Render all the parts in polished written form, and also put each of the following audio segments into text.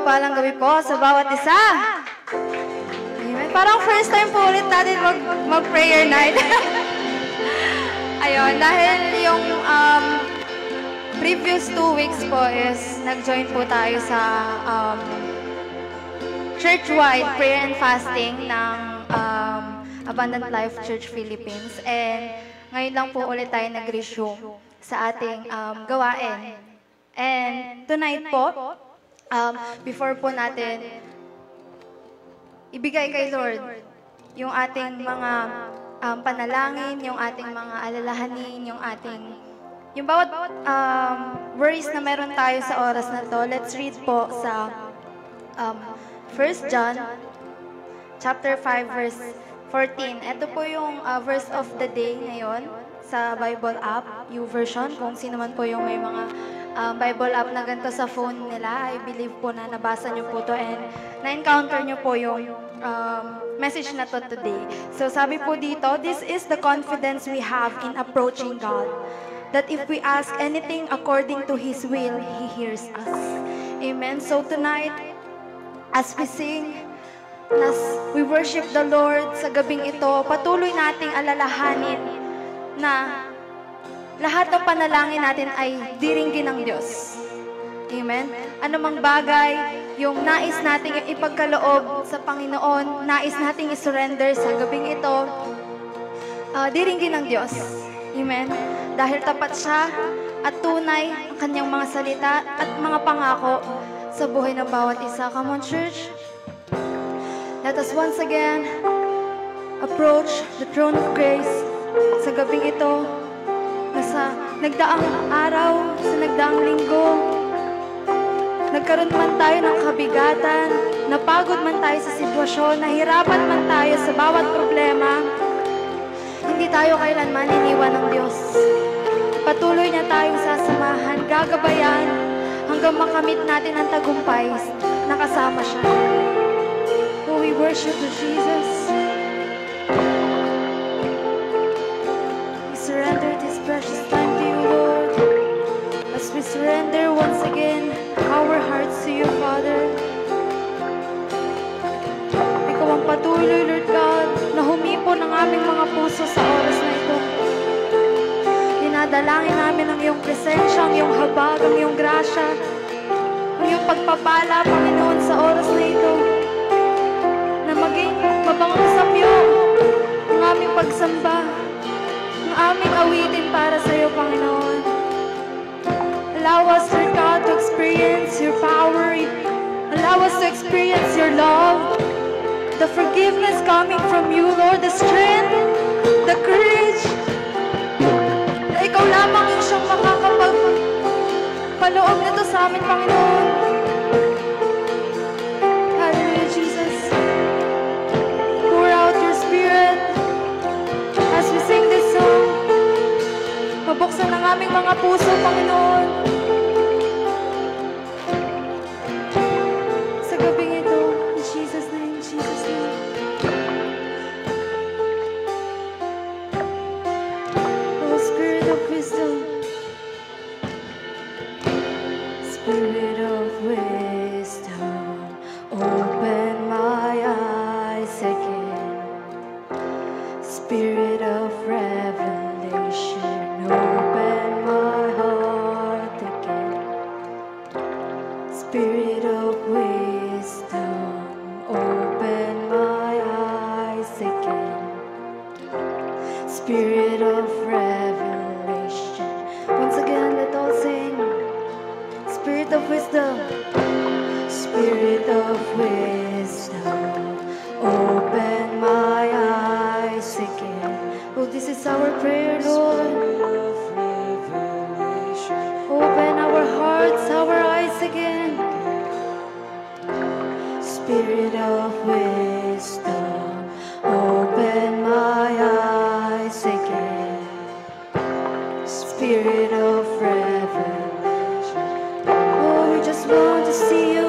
mapagpalang gabi po sa bawat isa. Amen. Parang first time po ulit natin mag-prayer night. Ayun, dahil yung previous 2 weeks po is nag-join po tayo sa church-wide prayer and fasting ng Abundant Life Church Philippines. And ngayon lang po ulit tayo nag-resume sa ating gawain. And tonight po, before po natin ibigay kay Lord yung ating mga panalangin, yung ating mga alalahanin, yung bawat worries na meron tayo sa oras na to, let's read po sa 1 John chapter 5 verse 14. Ito po yung verse of the day ngayon sa Bible app, YouVersion, kung sino man po yung may mga Bible app na ganito sa phone nila. I believe po na nabasa nyo po to and na-encounter nyo po yung message na to today. So sabi po dito, this is the confidence we have in approaching God, that if we ask anything according to His will, He hears us. Amen. So tonight, as we sing, as we worship the Lord sa gabing ito, patuloy nating alalahanin na lahat ng panalangin natin ay diringgin ng Diyos. Amen? Anumang bagay, yung nais nating ipagkaloob sa Panginoon, nais nating isurrender sa gabing ito, diringgin ng Diyos. Amen? Dahil tapat siya at tunay ang kanyang mga salita at mga pangako sa buhay ng bawat isa. Come on, church. Let us once again approach the throne of grace sa gabing ito, na sa nagdaang araw, sa nagdaang linggo, nagkaroon man tayo ng kabigatan, napagod man tayo sa sitwasyon, nahirapan man tayo sa bawat problema, hindi tayo kailanman iniwan ng Diyos. Patuloy niya tayong sasamahan, gagabayan, hanggang makamit natin ang tagumpay na kasama siya. Oh, we worship you, Jesus. We surrender this precious time to you, Lord. As we surrender once again our hearts to you, Father. Ikaw ang patuloy, Lord God, na humipo ng aming mga puso sa oras na ito. Dinadalangin namin ang iyong presensya, ang iyong habag, ang iyong grasya, ang iyong pagpapala, Panginoon, sa oras na ito. Na maging mabangang samyo ang aming pagsamba, ang aming awitin para sa iyo, Panginoon. Allow us, Lord God, to experience your power. Allow us to experience your love, the forgiveness coming from you, Lord, the strength, the courage, na ikaw lamang yung siyang makakapagpaloob nito sa amin, Panginoon. Hallelujah, Jesus. Pour out your Spirit as we sing this song. Mabuksan ang aming mga puso, Panginoon. Sa gabing ito, in Jesus' name, Jesus' name. Oh, Spirit of wisdom, Spirit of wisdom, open my eyes again. Spirit of revelation, open my heart again. Spirit of wisdom, open my eyes again. Spirit of revelation. Once again, let all sing. Spirit of wisdom, Spirit of wisdom, open my eyes again. Oh, this is our prayer, Lord. Open our hearts, our eyes again. Spirit of wisdom, open my eyes again. Spirit of revelation. Oh, we just want to see you,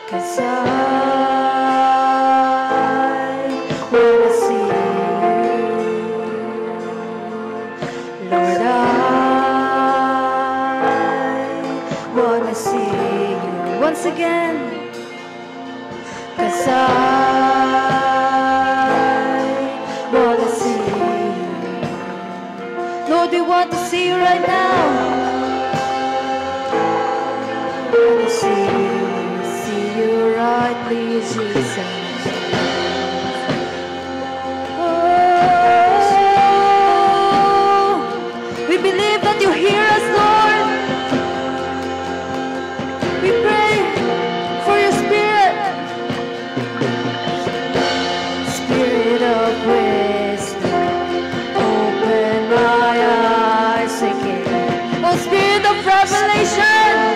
'cause I wanna see you, Lord. I wanna see you. Once again. 'Cause I wanna see you. Lord, we want to see you right now. Wanna see you right, please, Jesus. Oh, we believe that you hear us, Lord. We pray for your Spirit. Spirit of wisdom, open my eyes again. Oh, Spirit of revelation.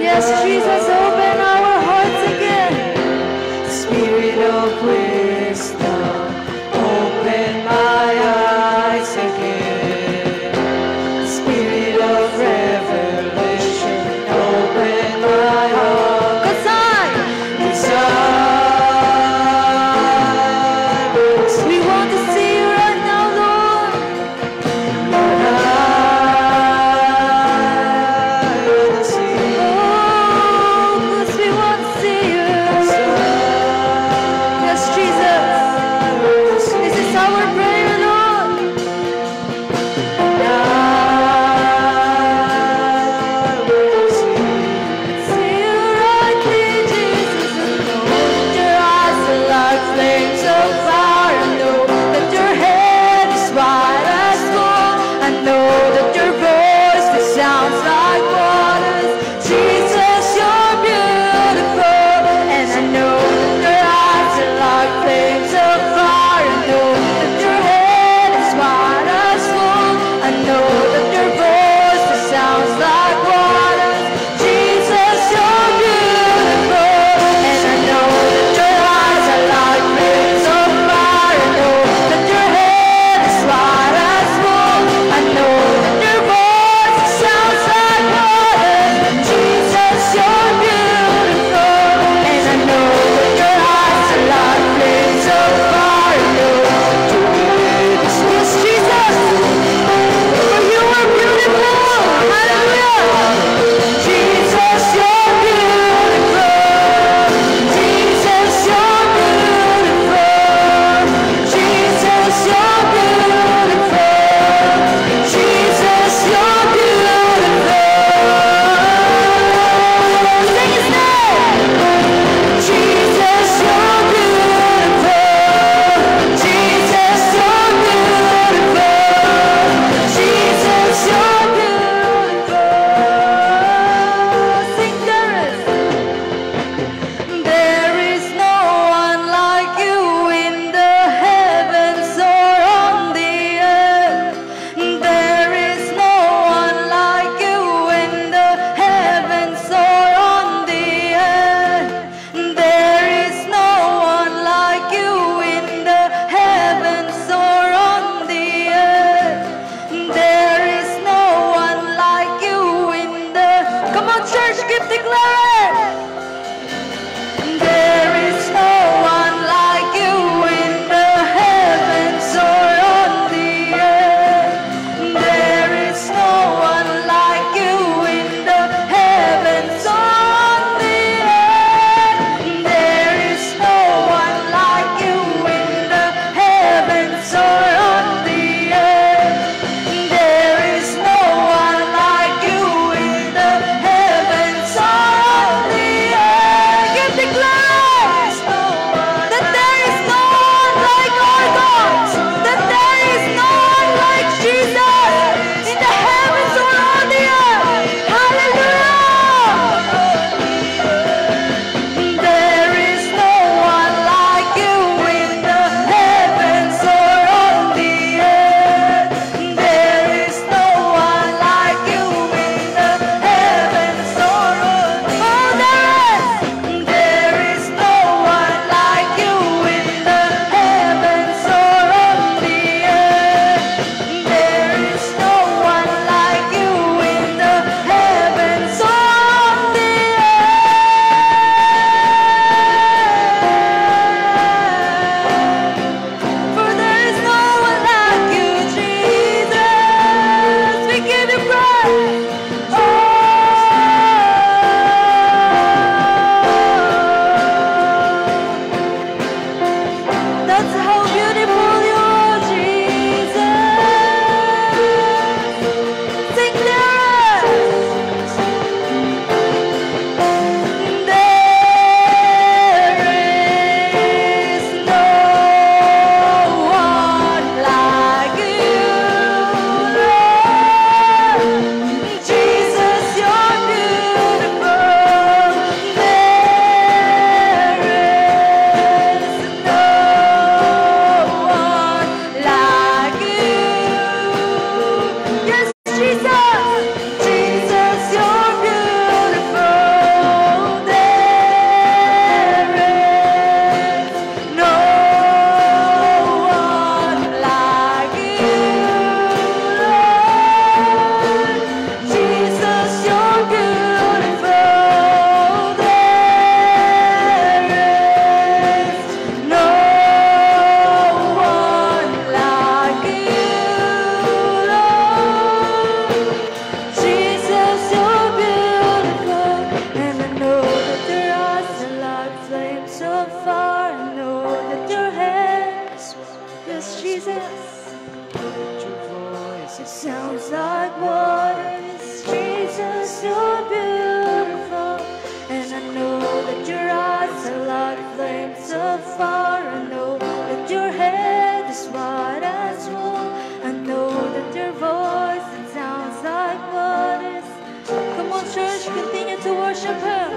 Yes, Jesus, open our hearts again. Spirit of wisdom, open my eyes again. Spirit of revelation, open my heart. 'Cause we want to see you right now, Lord. Lord, I want to see you. Oh, 'cause we want to see you. Yes, Jesus. This is our prayer, Lord. See you rightly, Jesus. I know that your eyes are like flames of fire. I know that your head is white as wool. I know that your voice it sounds like waters. Jesus, you're beautiful. And I know that your eyes are like flames of fire. I know that your head is white as wool. I know that your voice it sounds like waters. Jesus, you're beautiful. And I know that your eyes are like flames of fire. I know that your head is white as wool. I know that your voice it sounds like waters. Jesus, you're beautiful. And I know that your eyes are like flames of fire. I know that your head is yes, Jesus. For you are beautiful. Hallelujah. Jesus, you're beautiful. Jesus, you're beautiful. Jesus, you're beautiful. Jesus, you're beautiful. Sing his name. Jesus, you're beautiful. Jesus, you're beautiful. Jesus, you're beautiful. Sing chorus. There is no one like you in the heavens or on the earth. There is no one like you in the heavens or on the earth. There is no one like you in the heavens or on the earth. There is no one like you in the. Come on, church, keep declaring. There is no one like you in the heavens or on the earth. There is no one like you in the heavens or on the earth. There is no one like you in the heavens or on the earth. There is no one like you in the heavens or on sounds like waters. Jesus, you're beautiful. And I know that your eyes are like flames of fire. I know that your head is white as wool. I know that your voice, it sounds like waters. Come on, church, continue to worship Him.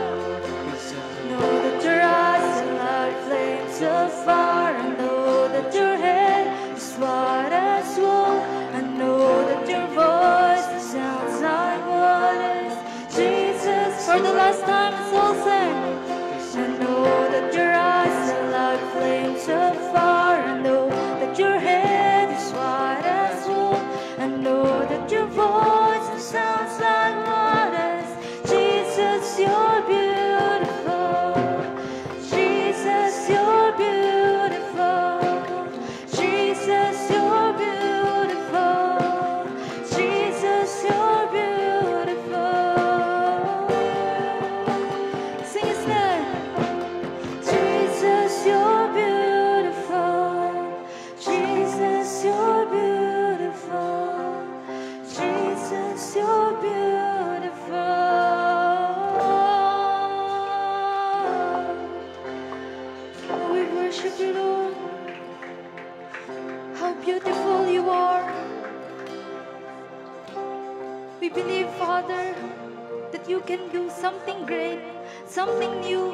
Know that your eyes are like flames of fire. I know that your head is white as wool. I know that your voice sounds like waters. Jesus, for the last time, it's all sing. I know that your eyes are like flames of fire. I know that your head is white as wool. I know that your voice sounds like waters. Jesus, you're beautiful. Jesus, you're beautiful. Jesus, you're beautiful. Jesus, you're beautiful. Sing His name. Jesus, you're beautiful. Jesus, you're beautiful. Jesus, you're beautiful. We worship you, Lord. How beautiful you are. We believe, Father, that you can do something great, something new.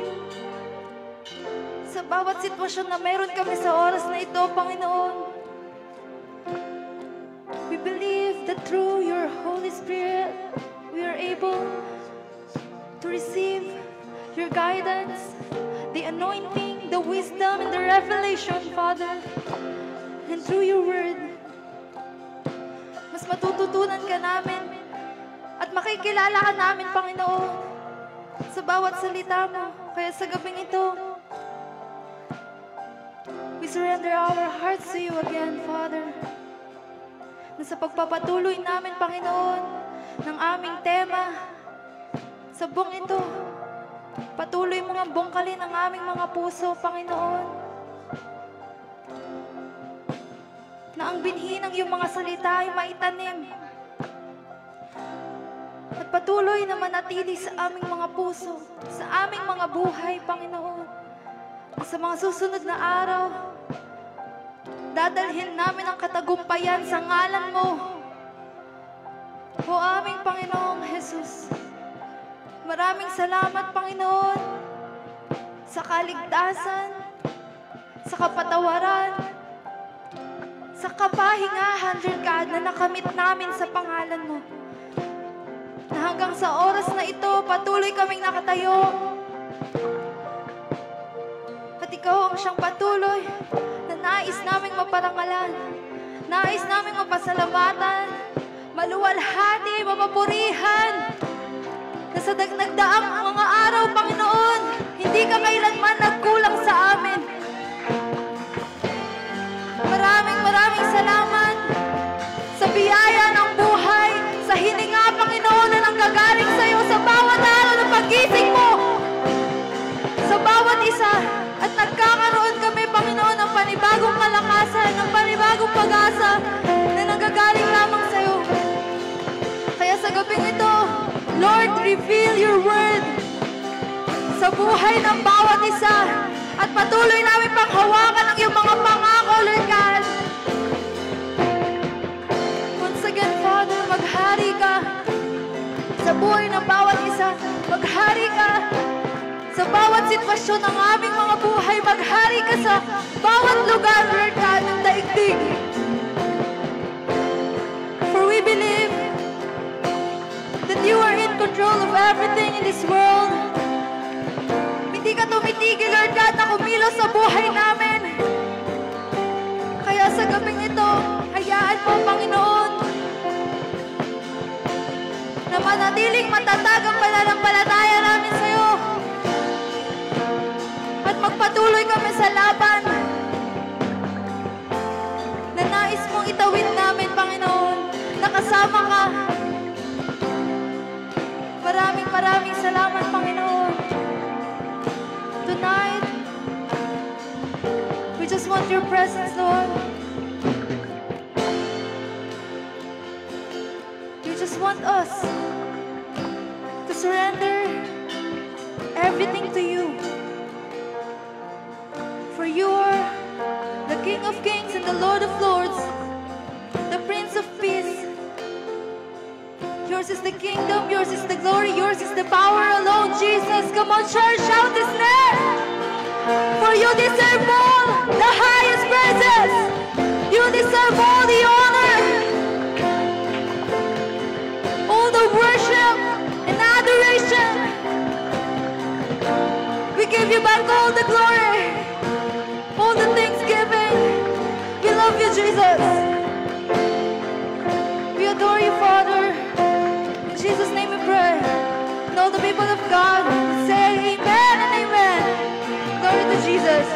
Sa bawat sitwasyon na meron kami sa oras na ito, Panginoon, we believe that through your Holy Spirit, we are able to receive your guidance, the anointing, the wisdom, and the revelation, Father. And through your word, mas matututunan ka namin at makikilala ka namin, Panginoon, sa bawat salita mo. Kaya sa gabing ito, we surrender our hearts to you again, Father. Na sa pagpapatuloy namin, Panginoon, ng aming tema sa buong ito, patuloy mo nga bungkalin ang aming mga puso, Panginoon. Na ang binhi ng iyong mga salita ay maitanim at patuloy na manatili sa aming mga puso, sa aming mga buhay, Panginoon. At sa mga susunod na araw, dadalhin namin ang katagumpayan sa ngalan mo, o aming Panginoong Jesus. Maraming salamat, Panginoon, sa kaligtasan, sa kapatawaran, sa kapahingahan, Lord God, na nakamit namin sa pangalan mo. Na hanggang sa oras na ito, patuloy kaming nakatayo. At ikaw ang siyang patuloy na nais naming maparangalan, nais naming mapasalamatan, maluwalhati, mapapurihan, na sa nagdaang mga araw, Panginoon, hindi ka kailanman nagkulang sa amin. Maraming salamat sa biyaya ng buhay, sa hininga, Panginoon, na nanggagaling sa iyo sa bawat araw ng paggising mo, sa bawat isa. At nagkakaroon kami, Panginoon, ng panibagong kalakasan, ng panibagong pag-asa na nanggagaling lamang sa iyo. Kaya sa gabing ito, Lord, reveal your word sa buhay ng bawat isa. At patuloy namin panghawakan ang iyong mga pangako, Lord God. Once again, Father, maghari ka sa buhay ng bawat isa. Maghari ka sa bawat sitwasyon ng aming mga buhay. Maghari ka sa bawat lugar, Lord God, ng daigdig. For we believe that you are in control of everything in this world. Hindi ka tumitigil, Lord God, na kumilos sa buhay namin. Kaya sa gabing ito, hayaan mo, Panginoon, na manatiling matatag ang pananampalataya namin sa iyo. At magpatuloy kami sa laban na nais mong itawid namin, Panginoon, na kasama ka. Maraming salamat, Panginoon. Tonight, we just want your presence, Lord. just want us to surrender everything to you. For you are the King of Kings and the Lord of Lords, the Prince of Peace. Yours is the kingdom, yours is the glory, yours is the power alone, Jesus. Come on, church, shout His name. For you deserve all the highest praises. You deserve all the honor, all the worship and adoration. We give you back all the glory, all the thanksgiving. We love you, Jesus. We adore you, Father. In Jesus' name we pray. And all the people of God say amen and amen. Glory to Jesus.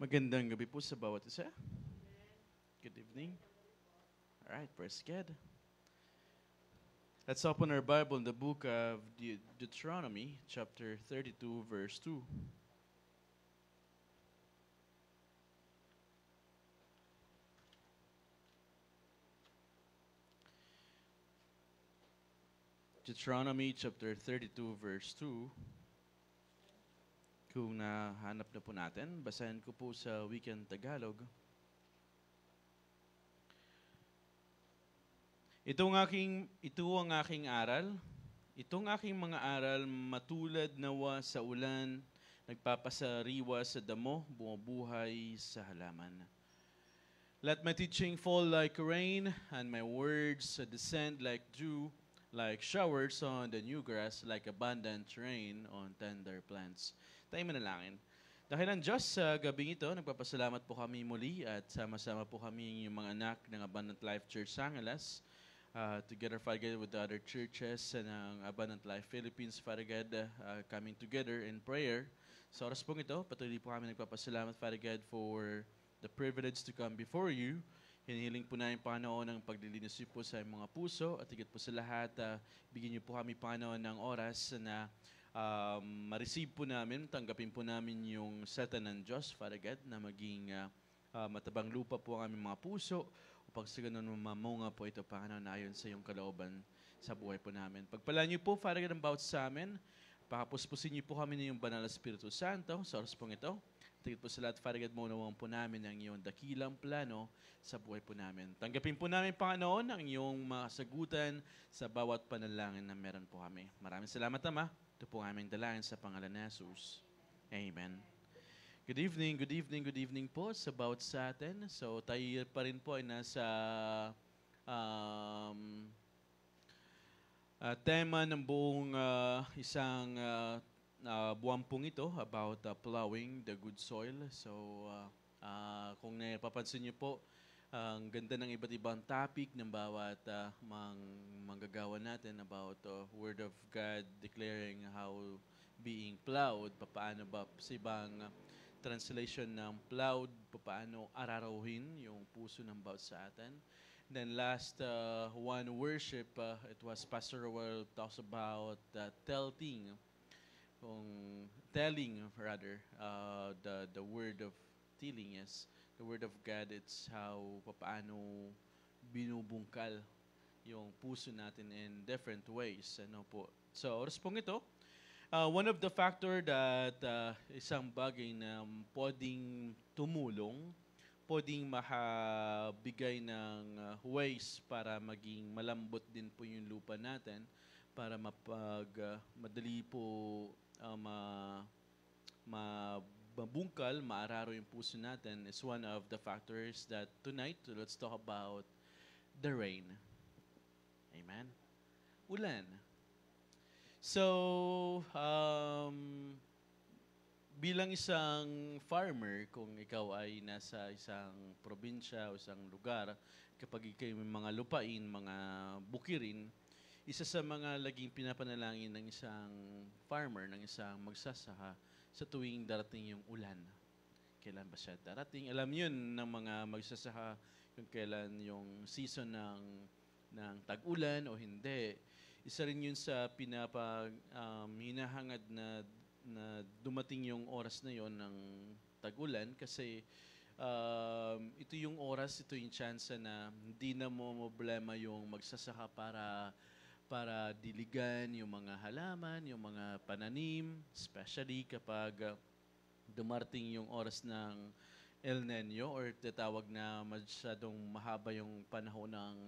Magandang gabi po sa bawat isa. Good evening. All right, praise God. Let's open our Bible in the book of Deuteronomy, chapter 32, verse 2. Deuteronomy, chapter 32, verse 2. Kung nahanap na po natin, basahin ko po sa wikang Tagalog. Ito ang aking aral. Itong aking mga aral matulad nawa sa ulan, nagpapasariwa sa damo, bumubuhay sa halaman. Let my teaching fall like rain, and my words descend like dew, like showers on the new grass, like abundant rain on tender plants. Tayo manalangin. Dahil ang Diyos sa gabing ito, nagpapasalamat po kami muli at sama-sama po kami yung mga anak ng Abundant Life Church Sangalas, together, Father God, with the other churches ng Abundant Life Philippines, Father God, coming together in prayer. Sa oras pong ito, patuloy po kami nagpapasalamat, Father God, for the privilege to come before you. Hinihiling po namin, Panginoon, ang paglilinis po sa mga puso at higit po sa lahat, bigyan niyo po kami, Panginoon, ng oras na ma-receive po namin, tanggapin po namin yung salita ng Diyos, Father God, na maging matabang lupa po ang aming mga puso upang sa ganun mamunga po ito, Panginoon, na ayon sa iyong kalooban sa buhay po namin. Pagpalaan niyo po, Father God, ang bawat sa amin. Pakapuspusin niyo po kami ng iyong banal na Espiritu Santo sa oras pong ito. Tigit po sa lahat, Father God, maunawang po namin ang iyong dakilang plano sa buhay po namin. Tanggapin po namin, Panginoon, ang iyong mga sagutan sa bawat panalangin na meron po kami. Maraming salamat, Ama. Ito po aming dalangin sa pangalan ni Jesus. Amen. Good evening po sa bawat sa atin. So tayo pa rin po ay nasa tema ng buong isang buwan pong ito about plowing the good soil. So kung napapansin niyo po, ang ganda ng iba't ibang topic ng bawat manggagawa natin about Word of God declaring how being plowed, paano ba sa ibang translation ng plowed, paano ararawin yung puso ng bawat sa atin. Then last one worship, it was Pastor Roel talks about telling the word of telling, yes. The Word of God, it's how paano binubungkal yung puso natin in different ways. Ano po. So, oras pong ito, one of the factor that isang bagay na pwedeng tumulong, pwedeng makabigay ng ways para maging malambot din po yung lupa natin, para madali po mabungkal, maararo yung puso natin is one of the factors that tonight, let's talk about the rain. Amen? Ulan. So, bilang isang farmer, kung ikaw ay nasa isang probinsya o isang lugar, kapag ikaw may mga lupain, mga bukirin, isa sa mga laging pinapanalangin ng isang farmer, ng isang magsasaka, sa tuwing darating yung ulan. Kailan ba siya darating? Alam yun ng mga magsasaka kung kailan yung season ng tag-ulan o hindi. Isa rin yun sa hinahangad na dumating yung oras na yon ng tag-ulan kasi ito yung oras, ito yung chance na hindi na mo problema yung magsasaka para diligan yung mga halaman, yung mga pananim, especially kapag dumarting yung oras ng El Nino or tatawag na masyadong mahaba yung panahon ng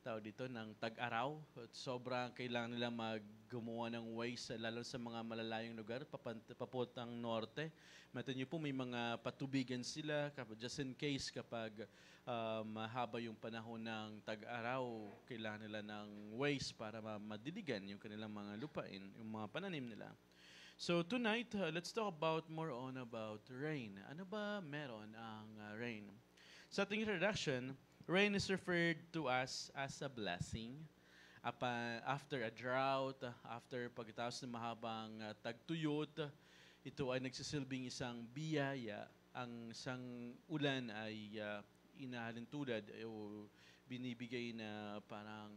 ng tag-araw. Sobrang kailangan nila gumawa ng ways, lalo sa mga malalayong lugar, papuntang norte. Mata niyo po, may mga patubigan sila, just in case kapag mahaba yung panahon ng tag-araw, kailangan nila ng ways para madiligan yung kanilang mga lupain, yung mga pananim nila. So tonight, let's talk more about rain. Ano ba meron ang rain? Sa ating introduction, rain is referred to us as a blessing. After a drought, after pagkatapos ng mahabang tagtuyot, ito ay nagsisilbing isang biyaya. Ang isang ulan ay inahalintulad o binibigay na parang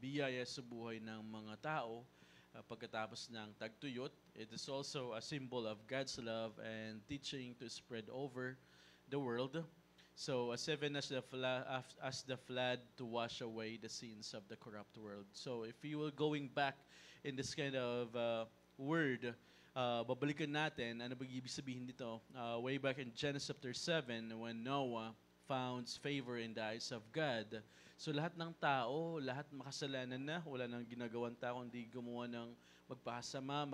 biyaya sa buhay ng mga tao pagkatapos ng tagtuyot. It is also a symbol of God's love and teaching to spread over the world. So, as even as the flood to wash away the sins of the corrupt world. So, if you will going back in this kind of word, babalikan natin, ano ba ibig sabihin dito? Way back in Genesis chapter 7, when Noah found favor in the eyes of God. So, lahat ng tao, lahat makasalanan na, wala nang ginagawang tao, hindi gumawa ng magpahasama,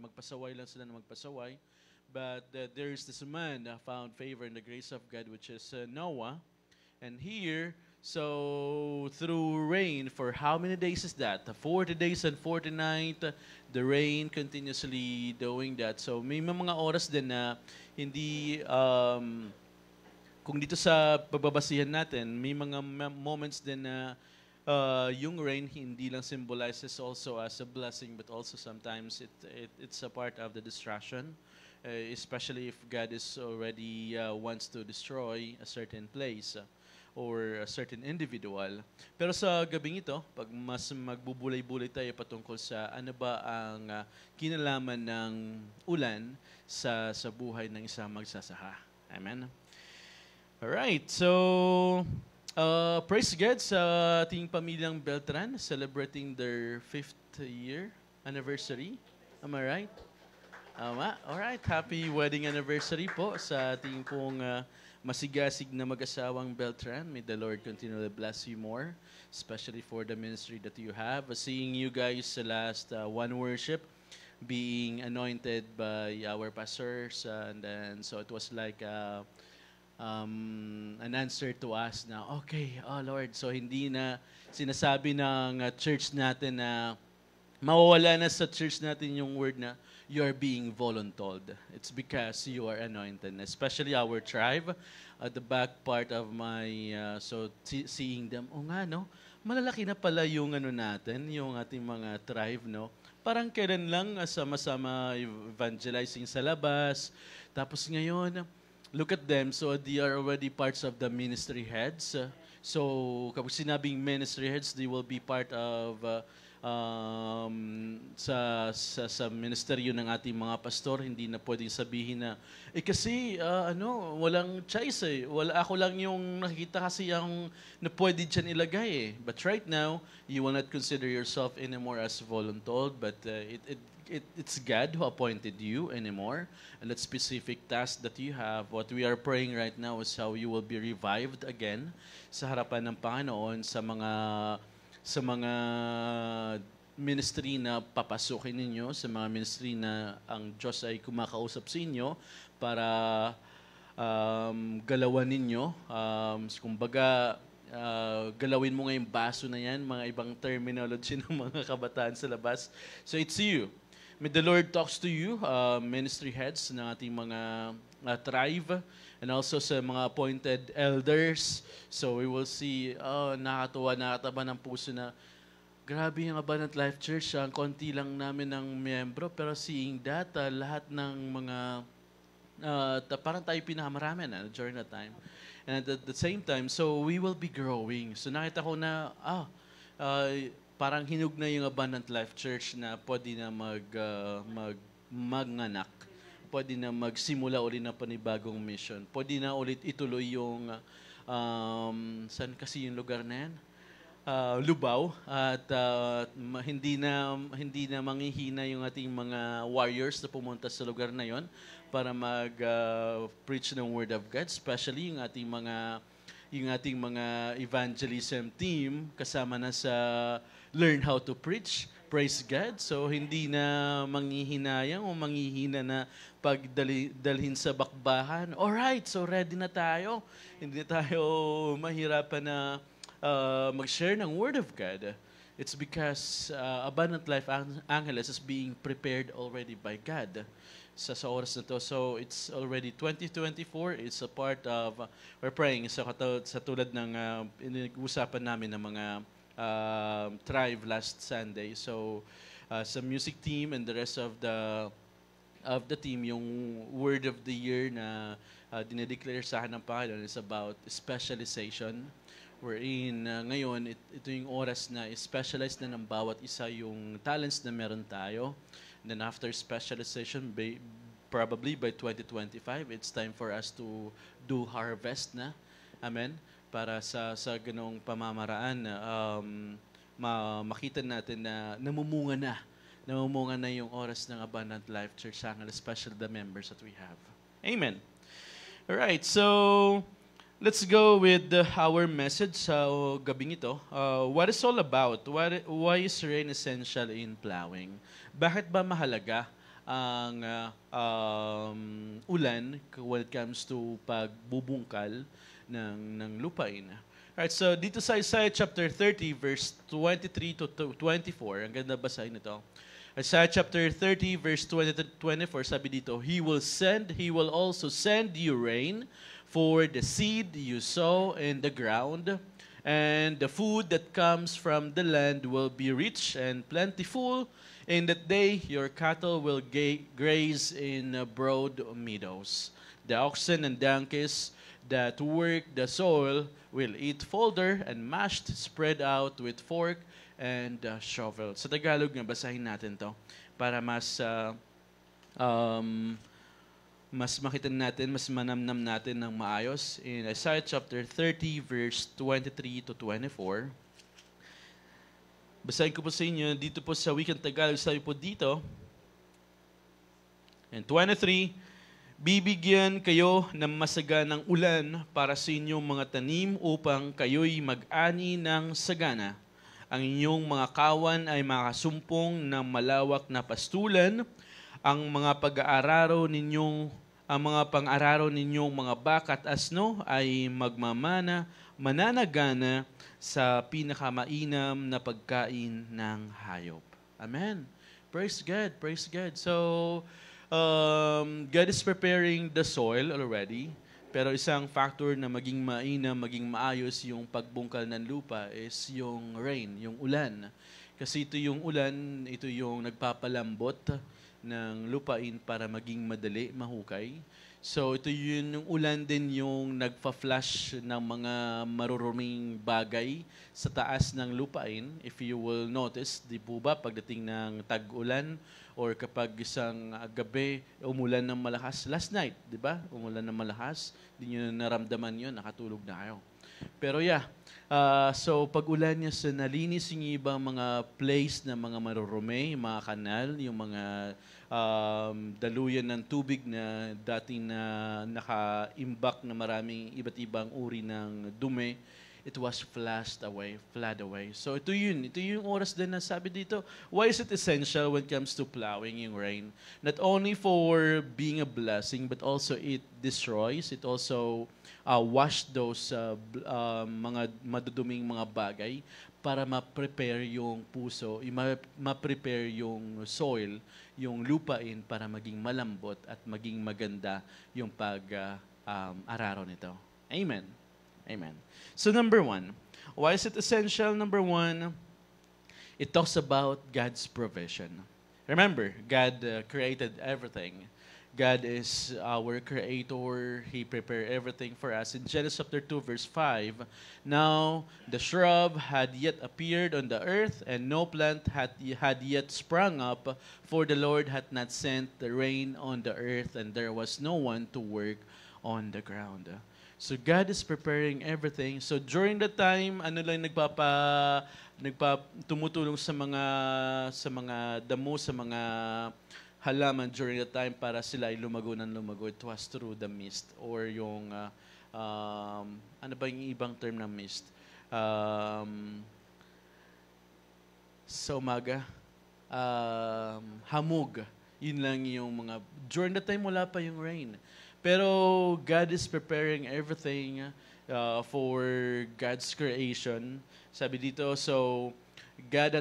magpasaway lang sila na magpasaway. But there is this man found favor in the grace of God, which is Noah. And here, so through rain, for how many days is that? 40 days and 40 nights, the rain continuously doing that. So may mga oras din na hindi, kung dito sa pagbabasihan natin, may mga moments din na yung rain hindi lang symbolizes also as a blessing, but also sometimes it's a part of the distraction. Especially if God is already wants to destroy a certain place or a certain individual. Pero sa gabing ito, pag mas magbubulay-bulay tayo patungkol sa ano ba ang kinalaman ng ulan sa buhay ng isang magsasaka. Amen? Alright, so praise God sa ating pamilyang Beltran celebrating their 5th year anniversary. Am I right? Alright, happy wedding anniversary po sa ating pong masigasig na mag-asawang Beltran. May the Lord continually bless you more, especially for the ministry that you have. Seeing you guys sa last one worship being anointed by our pastors, and then so it was like an answer to us na, okay, oh Lord, so hindi na sinasabi ng church natin na mawawala na sa church natin yung word na you are being voluntold. It's because you are anointed. Especially our tribe, at the back part of my, seeing them, no? Malalaki na pala yung natin, yung ating mga tribe, no? Parang kailan lang sama-sama evangelizing sa labas. Tapos ngayon, look at them. So they are already parts of the ministry heads. So kapag sinabing ministry heads, they will be part of sa ministeryo ng ating mga pastor. Hindi na pwedeng sabihin na kasi walang choice ako lang yung nakikita kasi ang na pwede dyan ilagay But right now, you will not consider yourself anymore as voluntold, but it's God who appointed you anymore, and that specific task that you have. What we are praying right now is how you will be revived again sa harapan ng Panginoon sa mga ministry na papasukin ninyo, sa mga ministry na ang Diyos ay kumakausap sa inyo para galawan ninyo. Kumbaga, galawin mo ngayong baso na yan, mga ibang terminology ng mga kabataan sa labas. So it's you. May the Lord talks to you, ministry heads ng ating mga tribe, and also sa mga appointed elders. So we will see, nakakatuwa, nakataba ng puso na, grabe yung Abundant Life Church, ang konti lang namin ng miyembro, pero seeing that, lahat ng mga, parang tayo pinakamarami na during that time. And at the same time, so we will be growing. So nakita ko na, parang hinug na yung Abundant Life Church na pwede na magnganak. Pwede na magsimula ulit ng panibagong mission. Pwede na ulit ituloy yung, saan kasi yung lugar na yan? Lubao. At hindi na manghihina yung ating mga warriors na pumunta sa lugar na yon para mag-preach ng Word of God. Especially yung ating mga evangelism team kasama na sa Learn How to Preach. Praise God. So, hindi na manghihinayang o manghihina na pagdalhin sa bakbahan. Alright, so ready na tayo. Hindi na tayo mahirapan na mag-share ng Word of God. It's because Abundant Life Angeles is being prepared already by God sa oras na to. So, it's already 2024. It's a part of, we're praying sa tulad ng usapan namin ng mga Thrive last Sunday. So, sa music team and the rest of the team, yung word of the year na dinedeclare sa akin ng Panginoon is about specialization. Wherein ngayon, ito yung oras na specialize na ng bawat isa yung talents na meron tayo. And then after specialization, probably by 2025, it's time for us to do harvest na. Amen? Para sa ganong pamamaraan na makita natin na namumunga na yung oras ng Abundant Life Church Angeles, especially the members that we have. Amen. All right, so let's go with our message sa gabing ito. What is all about? Why is rain essential in plowing? Bakit ba mahalaga ang ulan when it comes to pagbubungkal ng lupain? Alright, so dito sa Isaiah chapter 30, verse 23 to 24, ang ganda basahin ito. Isaiah chapter 30, verse 20 to 24, sabi dito, He will also send you rain for the seed you sow in the ground, and the food that comes from the land will be rich and plentiful. In that day, your cattle will graze in broad meadows. The oxen and donkeys that work the soil will eat folder and mashed, spread out with fork and shovel. Sa Tagalog nga, basahin natin to para mas makita natin, mas manamnam natin ng maayos. In Isaiah chapter 30, verse 23 to 24. Basahin ko po sa inyo, dito po sa Wikang Tagalog, sabi po dito, and 23, Bibigyan kayo ng masaganang ulan para sa inyong mga tanim upang kayo'y mag-ani ng sagana. Ang inyong mga kawan ay makasumpong ng malawak na pastulan. Ang mga pang-araro ninyong mga baka at asno ay mananagana sa pinakamainam na pagkain ng hayop. Amen. Praise God, praise God. So, God is preparing the soil already, pero isang factor na maging mainam, maging maayos yung pagbungkal ng lupa is yung rain, yung ulan. Kasi ito yung ulan, ito yung nagpapalambot ng lupain para maging madali, mahukay. So ito yung ulan din yung nagpa-flash ng mga maruruming bagay sa taas ng lupain. If you will notice, di po ba, pagdating ng tag-ulan, or kapag isang gabi, umulan ng malakas. Last night, di ba? Umulan ng malakas. Hindi nyo naramdaman yun, nakatulog na kayo. Pero so pag ulan niya sa nalinis yung ibang mga place na mga marurumi, mga kanal, yung mga daluyan ng tubig na dating na naka-imbak na maraming iba't ibang uri ng dumi, it was flood away. So ito yung oras din na sabi dito, why is it essential when it comes to plowing yung rain? Not only for being a blessing, but also it destroys, it also wash those mga maduduming mga bagay para ma-prepare yung puso, ma-prepare yung soil, yung lupain para maging malambot at maging maganda yung pag-araro nito. Amen. Amen. So number 1, why is it essential? Number 1, it talks about God's provision. Remember, God created everything. God is our creator. He prepared everything for us. In Genesis chapter 2, verse 5, now the shrub had yet appeared on the earth, and no plant had yet sprung up, for the Lord had not sent the rain on the earth, and there was no one to work on the ground. So God is preparing everything. So during the time, tumutulong sa mga damo, sa mga halaman during the time para sila ay lumago ng lumago. It was through the mist or yung ano ba yung ibang term ng mist? Sa umaga, hamog. Yun lang yung mga during the time wala pa yung rain. Pero God is preparing everything for God's creation. Sabi dito, so God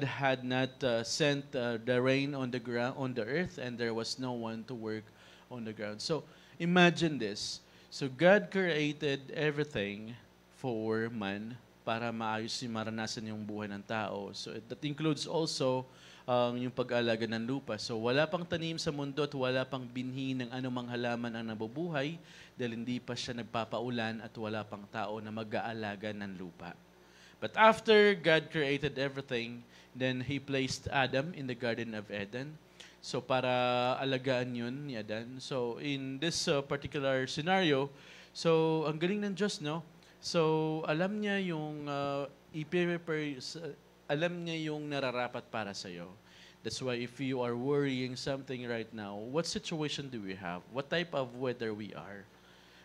had not sent the rain on the ground, on the earth, and there was no one to work on the ground. So imagine this. So God created everything for man para maayos maranasan yung buhay ng tao. So that includes also yung pag-aalaga ng lupa. So wala pang tanim sa mundo at wala pang binhi ng anumang halaman ang nabubuhay dahil hindi pa siya nagpapaulan at wala pang tao na mag-aalaga ng lupa. But after God created everything, then He placed Adam in the Garden of Eden. So para alagaan yun ni Adan. So in this particular scenario, so ang galing ng Diyos, no? So alam niya yung alam niya yung nararapat para sa iyo. That's why if you are worrying something right now, what situation do we have? What type of weather we are?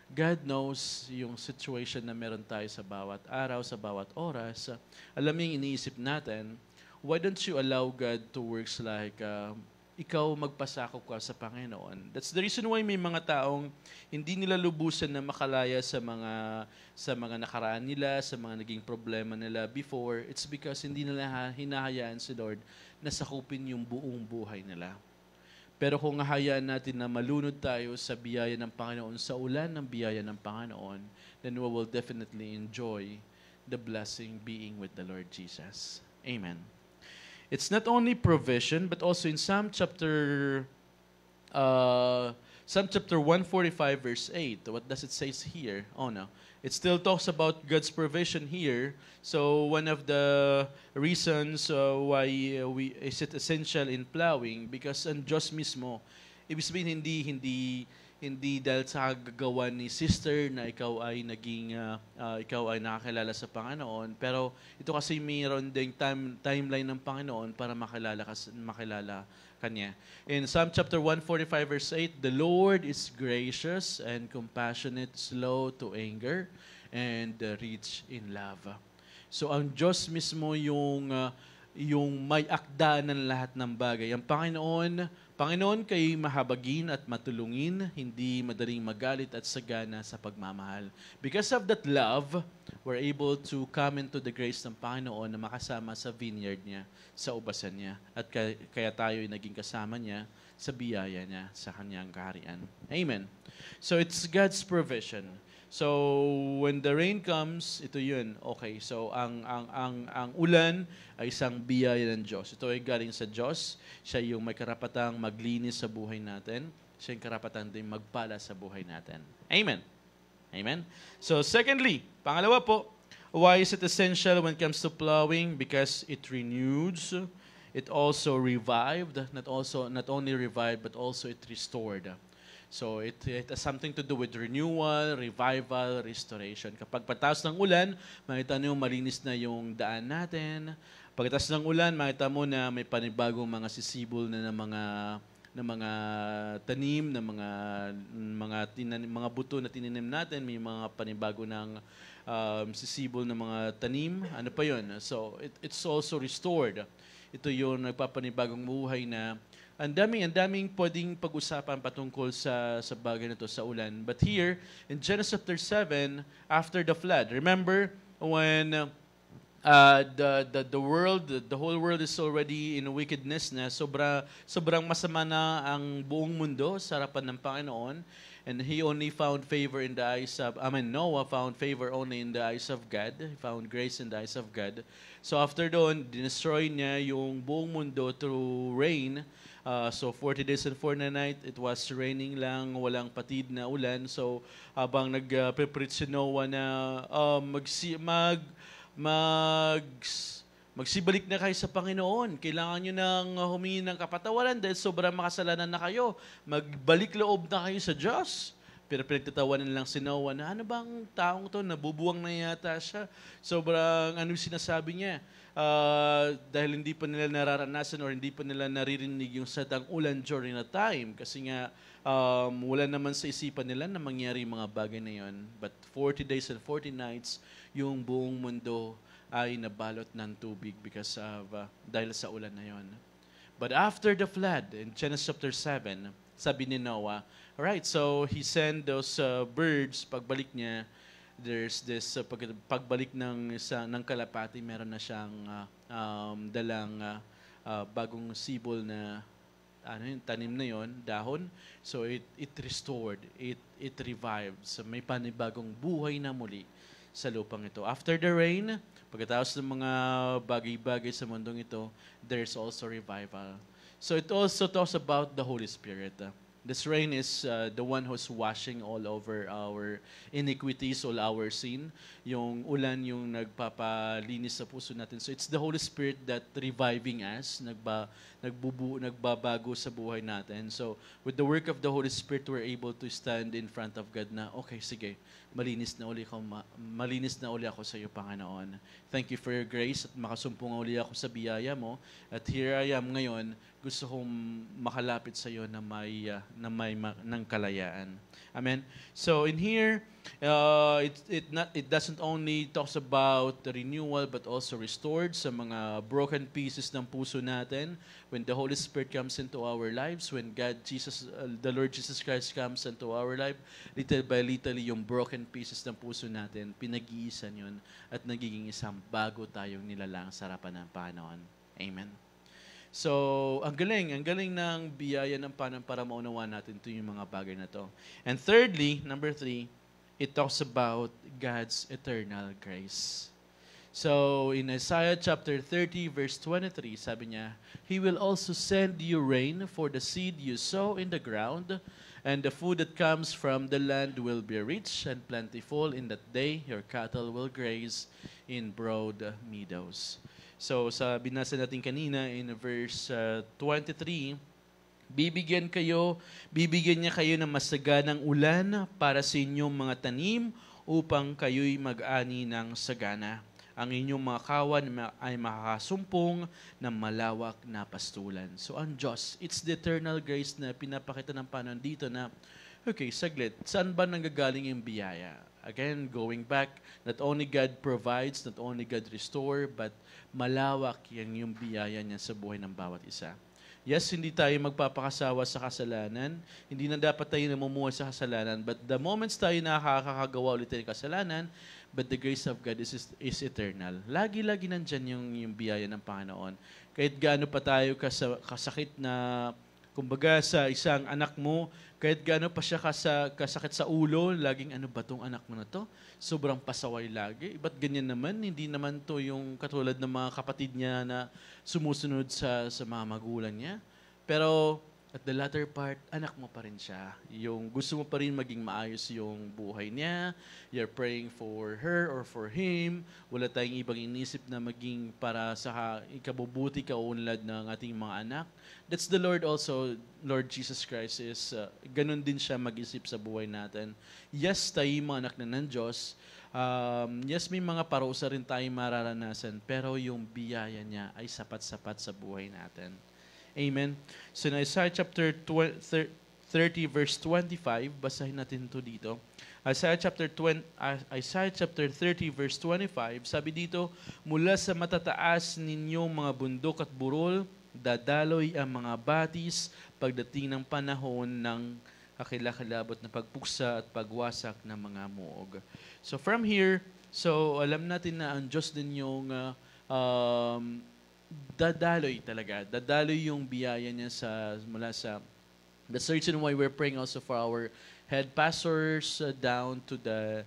God knows yung situation na meron tayo sa bawat araw, sa bawat oras. Alam niya yung iniisip natin. Why don't you allow God to works like ikaw magpasakop ka sa Panginoon? That's the reason why may mga taong hindi nila lubusan na makalaya sa mga nakaraan nila, sa mga naging problema nila before. It's because hindi nila hinahayaan si Lord na sakupin yung buong buhay nila. Pero kung hahayaan natin na malunod tayo sa biyaya ng Panginoon, sa ulan ng biyaya ng Panginoon, then we will definitely enjoy the blessing being with the Lord Jesus. Amen. It's not only provision, but also in Psalm chapter 145, verse 8. What does it say here? Oh, no. It still talks about God's provision here. So one of the reasons why is it essential in plowing, because ang Diyos mismo, ibig sabihin hindi dahil sa gagawa ni sister na ikaw ay nakakilala sa Panginoon, pero ito kasi mayroon ding timeline ng Panginoon para makilala Kanya. In Psalm chapter 145, verse 8, the Lord is gracious and compassionate, slow to anger, and rich in love. So ang Diyos mismo yung may akda ng lahat ng bagay. Ang Panginoon kay mahabagin at matulungin, hindi madaling magalit at sagana sa pagmamahal. Because of that love, we're able to come into the grace ng Panginoon na makasama sa vineyard niya, sa ubasan niya. At kaya tayo ay naging kasama niya sa biyaya niya, sa kanyang kaharian. Amen. So it's God's provision. So when the rain comes, ito yun. Okay, so ang ulan ay isang biyaya ng Diyos. Ito ay galing sa Diyos. Siya yung may karapatang maglinis sa buhay natin. Siya yung karapatang din magpala sa buhay natin. Amen. Amen. So secondly, pangalawa po, why is it essential when it comes to plowing? Because it renews, it also revived, not only revived, but also it restored. So it has something to do with renewal, revival, restoration. Kapag pataas ng ulan, makita nyo malinis na yung daan natin. Pagkatapos ng ulan, makita mo na may panibagong mga sisibol na ng mga tanim, na mga buto na tinanim natin, may mga panibago ng sisibol na mga tanim. Ano pa yun? So, it's also restored. Ito yung nagpapanibagong buhay na ang daming pwedeng pag-usapan patungkol sa bagay na to, sa ulan. But here, in Genesis chapter 7, after the flood, remember when the whole world is already in wickedness na, sobrang masama na ang buong mundo sa harapan ng Panginoon. And he only found favor in the eyes of, Noah found favor only in the eyes of God. He found grace in the eyes of God. So after doon, dinestroy niya yung buong mundo through rain. So 40 days and 40 nights, it was raining lang, walang patid na ulan. So habang nag-preach si Noah na magsibalik na kayo sa Panginoon. Kailangan nyo nang humingi ng kapatawaran dahil sobrang makasalanan na kayo. Magbalik loob na kayo sa Diyos. Pero pinagtatawanan lang si Noah na, ano bang taong to? Nabubuwang na yata siya. Sobrang sinasabi niya. Dahil hindi pa nila nararanasan or hindi pa nila naririnig yung sadang ulan during the time. Kasi nga, wala naman sa isipan nila na mangyari yung mga bagay na yun. But 40 days and 40 nights, yung buong mundo ay nabalot ng tubig because of dahil sa ulan na yon. But after the flood, in Genesis chapter 7, sabi ni Noah, alright, so he sent those birds, pagbalik niya, there's this, pagbalik ng kalapati, meron na siyang dalang bagong sibol na yung tanim na yon, dahon. So it restored, it revived. So may panibagong buhay na muli sa lupang ito. After the rain, pagkatapos ng mga bagay-bagay sa mundong ito, there's also revival. So it also talks about the Holy Spirit. This rain is the one who's washing all over our iniquities, all our sin. Yung ulan yung nagpapalinis sa puso natin. So it's the Holy Spirit that reviving us, nagbabago sa buhay natin. So with the work of the Holy Spirit, we're able to stand in front of God na, okay, sige, malinis na uli ako sa iyo, Panginoon. Thank you for your grace at makasumpong uli ako sa biyaya mo. At here I am ngayon, gusto kong makalapit sa iyo na may ng kalayaan. Amen. So in here, it doesn't only talks about the renewal but also restored sa mga broken pieces ng puso natin. When the Holy Spirit comes into our lives, when the Lord Jesus Christ comes into our life, little by little yung broken pieces ng puso natin, pinag-iisan yun at nagiging isang bago tayong nilalang sa harapan ng Panginoon. Amen. So, ang galing ng biyaya ng Panginoon para maunawaan natin ito yung mga bagay na to. And thirdly, number 3, it talks about God's eternal grace. So, in Isaiah chapter 30, verse 23, sabi niya, He will also send you rain for the seed you sow in the ground, and the food that comes from the land will be rich and plentiful. In that day, your cattle will graze in broad meadows. So, sa binasa natin kanina in verse 23, bibigyan niya kayo ng masaganang ulan para sa inyong mga tanim upang kayo'y mag-ani ng sagana. Ang inyong mga kawan ay makakasumpong ng malawak na pastulan. So, ang Diyos, it's the eternal grace na pinapakita ng Panginoon dito na, okay, saglit, saan ba nanggagaling yung biyaya? Again, going back, not only God provides, not only God restore, but malawak yung biyaya niya sa buhay ng bawat isa. Yes, hindi tayo magpapakasawa sa kasalanan. Hindi na dapat tayo namumuhay sa kasalanan. But the moments tayo nakakagawa ulit ng kasalanan, but the grace of God is eternal. Lagi-lagi nandyan yung biyaya ng Panginoon. Kahit gaano pa tayo kasakit na, kumbaga sa isang anak mo, kahit gaano pa siya kasakit sa ulo, laging ano ba tong anak mo na to? Sobrang pasaway lagi. Ba't ganyan naman? Hindi naman to yung katulad ng mga kapatid niya na sumusunod sa mga magulang niya. Pero at the latter part, anak mo pa rin siya. Yung gusto mo pa rin maging maayos yung buhay niya. You're praying for her or for him. Wala tayong ibang inisip na maging para sa ikabubuti, kaunlad ng ating mga anak. That's the Lord also, Lord Jesus Christ is, ganun din siya mag-isip sa buhay natin. Yes, tayo mga anak na ng Diyos. Yes, may mga parusa rin tayong mararanasan, pero yung biyaya niya ay sapat-sapat sa buhay natin. Amen. So in Isaiah chapter 30 verse 25, basahin natin ito dito. Isaiah chapter 30 verse 25, sabi dito, mula sa matataas ninyong mga bundok at burol, dadaloy ang mga batis pagdating ng panahon ng kakilakilabot na pagpuksa at pagwasak ng mga muog. So from here, so alam natin na ang Diyos din yung dadaloy talaga. Dadaloy yung biyaya niya mula sa... That's the reason why we're praying also for our head pastors down to the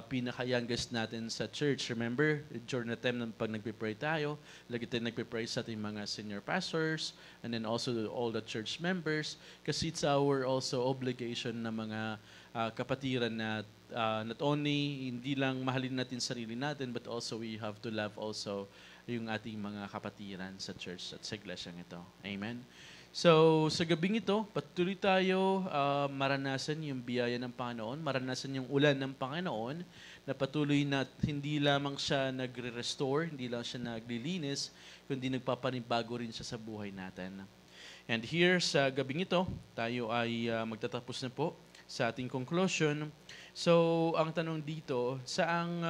pinaka-youngest natin sa church. Remember, during the time na pag nagpipray tayo, lagi tayo nagpipray sa ating mga senior pastors and then also all the church members kasi it's our also obligation na mga kapatiran na not only hindi lang mahalin natin sarili natin but also we have to love also yung ating mga kapatiran sa church at sa iglesyang ito. Amen? So, sa gabing ito, patuloy tayo maranasan yung biyaya ng Panginoon, maranasan yung ulan ng Panginoon, na patuloy na hindi lamang siya nagre-restore, hindi lang siya naglilinis, kundi nagpapanibago rin siya sa buhay natin. And here, sa gabing ito, tayo ay magtatapos na po sa ating conclusion. So, ang tanong dito, saang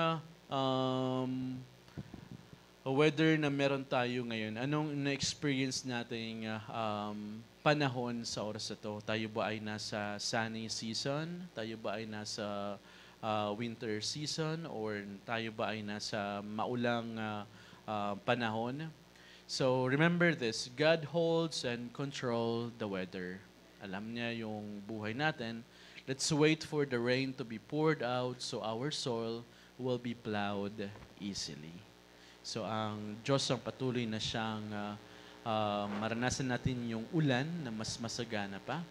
weather na meron tayo ngayon, anong na-experience nating panahon sa oras na to? Tayo ba ay nasa sunny season? Tayo ba ay nasa winter season? Or tayo ba ay nasa maulang panahon? So remember this, God holds and control the weather. Alam niya yung buhay natin. Let's wait for the rain to be poured out so our soil will be plowed easily. So ang Diyos ang patuloy na siyang maranasan natin yung ulan na mas masagana pa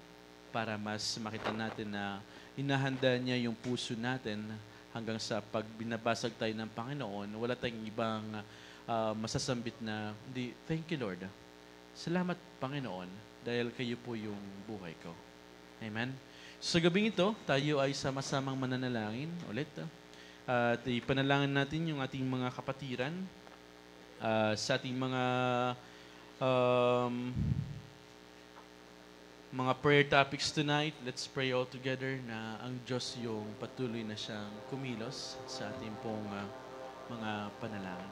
para mas makita natin na inahanda niya yung puso natin hanggang sa pag binabasag tayo ng Panginoon, wala tayong ibang masasambit na, hindi, thank you Lord. Salamat Panginoon dahil kayo po yung buhay ko. Amen? So sa gabing ito, tayo ay sama-samang mananalangin ulit. At ipanalangin natin yung ating mga kapatiran sa ating mga prayer topics tonight. Let's pray all together na ang Diyos yung patuloy na siyang kumilos sa ating pong mga panalangin.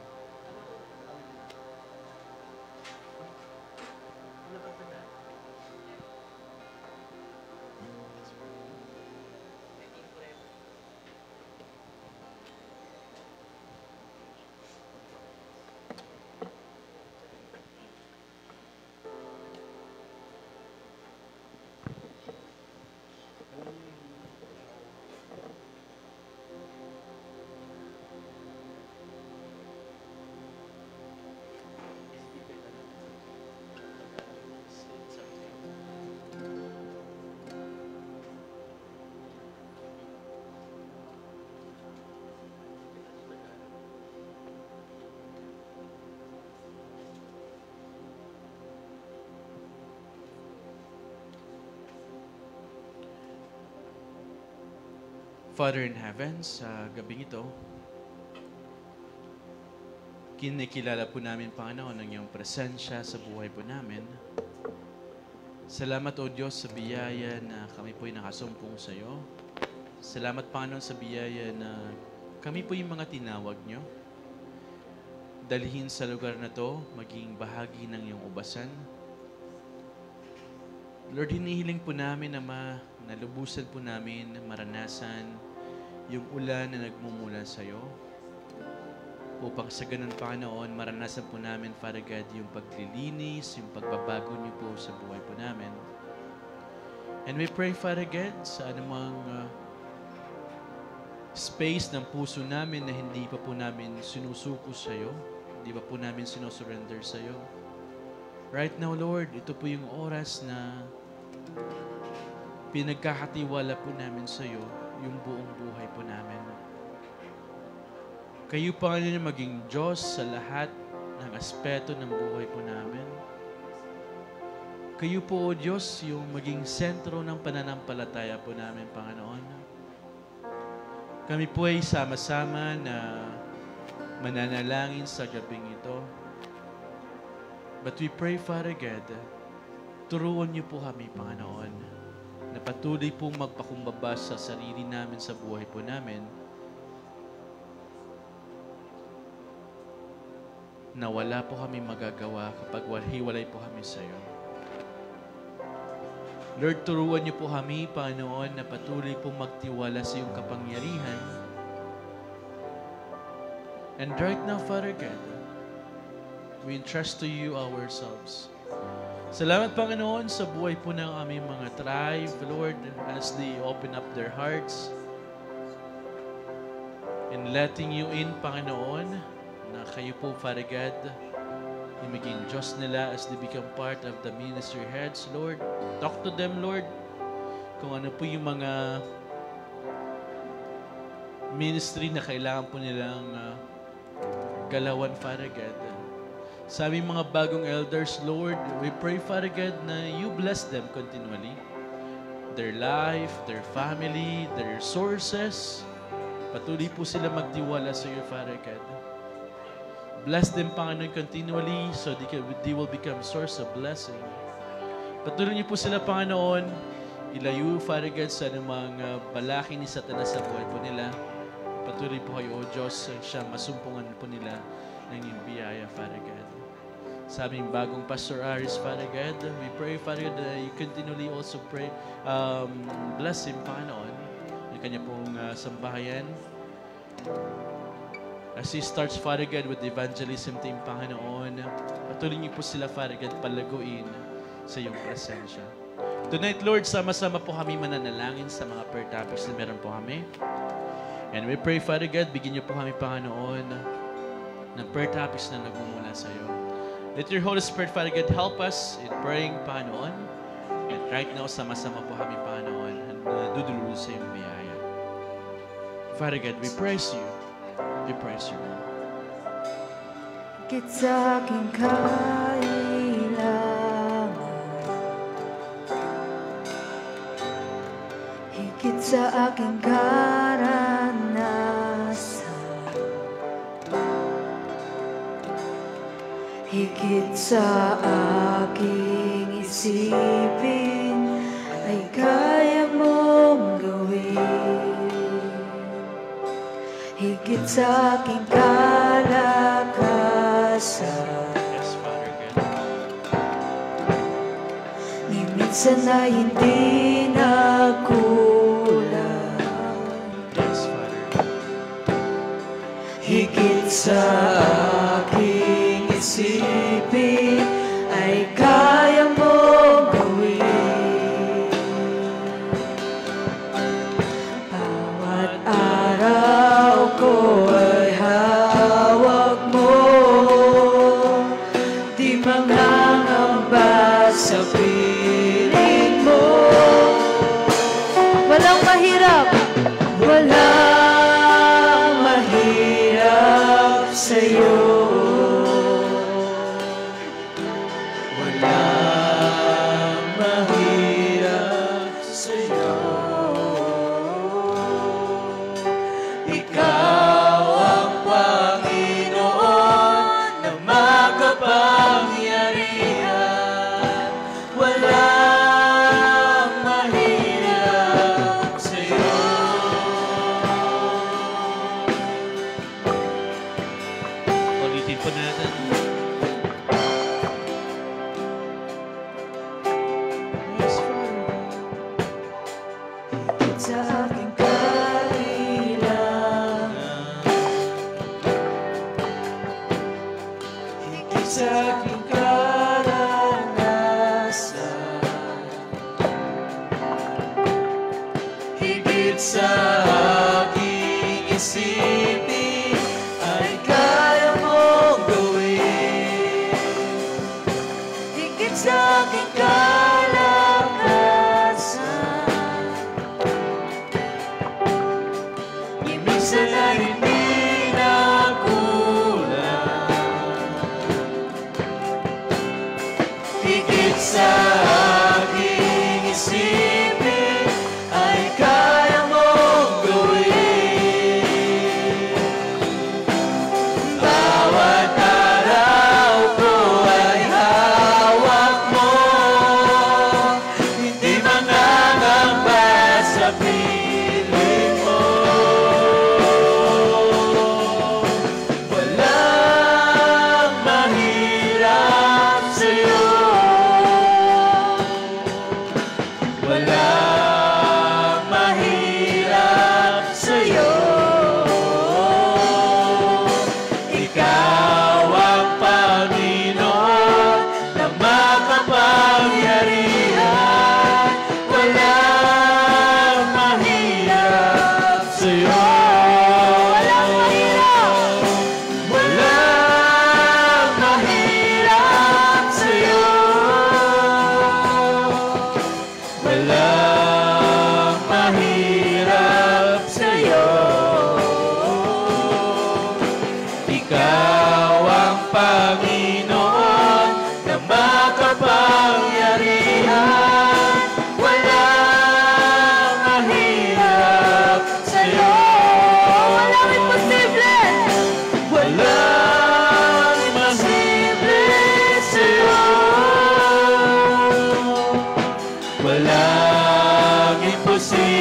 Father in heaven, sa gabing ito, kinikilala po namin, Panginoon, ang iyong presensya sa buhay po namin. Salamat, O Diyos, sa biyaya na kami po'y nakasumpong sa iyo. Salamat, Panginoon, sa biyaya na kami po'y mga tinawag niyo. Dalhin sa lugar na to, maging bahagi ng iyong ubasan. Lord, hinihiling po namin na nalubusan po namin, maranasan yung ulan na nagmumula sa iyo. Upang sa ganun, Panginoon, maranasan po namin, Father God, yung paglilinis, yung pagbabago niyo po sa buhay po namin. And we pray, Father God, sa anumang space ng puso namin na hindi pa po namin sinusuko sa iyo, hindi pa po namin sinusurrender sa iyo. Right now, Lord, ito po yung oras na pinagkakatiwala po namin sa iyo yung buong buhay po namin. Kayo, Panginoon, maging Diyos sa lahat ng aspeto ng buhay po namin. Kayo po, O Diyos, yung maging sentro ng pananampalataya po namin, Panginoon. Kami po ay sama-sama na mananalangin sa gabing ito. But we pray, Father God, Turuan niyo po kami, Panginoon, na patuloy pong magpakumbaba sa sarili namin, sa buhay po namin, na wala po kami magagawa kapag hiwalay po kami sa iyo. Lord, turuan niyo po kami, Panginoon, na patuloy pong magtiwala sa iyong kapangyarihan. And right now, Father God, we entrust to you ourselves. Salamat, Panginoon, sa buhay po ng aming mga tribe, Lord, as they open up their hearts and letting you in, Panginoon, na kayo po, Father God, yung maging Diyos nila as they become part of the ministry heads, Lord. Talk to them, Lord, kung ano po yung mga ministry na kailangan po nilang galawan, Father God. Sa aming mga bagong elders, Lord, we pray, Father God, na you bless them continually. Their life, their family, their resources. Patuloy po sila magtiwala sa iyo, Father God. Bless them, Panginoon, continually so they will become source of blessing. Patuloy niyo po sila, Panginoon, ilayo, Father God, sa anumang balaki ni Satanas sa buhay po nila. Patuloy po kayo, O Diyos, siya masumpungan po nila ng iyong biyaya, Father God. Sa aming bagong Pastor Aris, Father God, we pray, Father God, that you continually also pray, bless him, Panginoon, ang kanya pong sambahayan. As he starts, Father God, with the evangelism team, Panginoon, patuloy niyo po sila, Father God, palaguin sa iyong presensya. Tonight, Lord, sama-sama po kami mananalangin sa mga prayer topics na meron po kami. And we pray, Father God, bigyan niyo po kami, Panginoon, ng prayer topics na nagmumula sa iyo. Let your Holy Spirit, Father God, help us in praying, Panginoon. And right now, sama-sama po kami, Panginoon, na dudululo sa iyong biyaya. Father God, we praise you. We praise you. Higit sa aking kailangan, higit sa aking karanasan, higit sa aking isipin, ay kaya mong gawin. Higit sa aking kalakasan, Yes, Father God. ni minsan ay hindi nakulang. Yes, Father. Higit sa aking isipin, ay kaya mong gawin. Bawat araw ko ay hawak mo, di mangangamba sa piling mo. Walang mahirap, walang mahirap sa'yo. Walang mahirap sa'yo. Ikaw ang Panginoon na makapangyarihan. Walang mahirap sa'yo. Ulitin po natin. Yes, Father. Higit sa aking kailangan, higit sa aking karanasan, higit sa aking isipin, ay kaya mong gawin. Higit sa aking kalakasan, ni minsan ay hindi nakulang. Higit sa aking isipin, ay kaya mong gawin.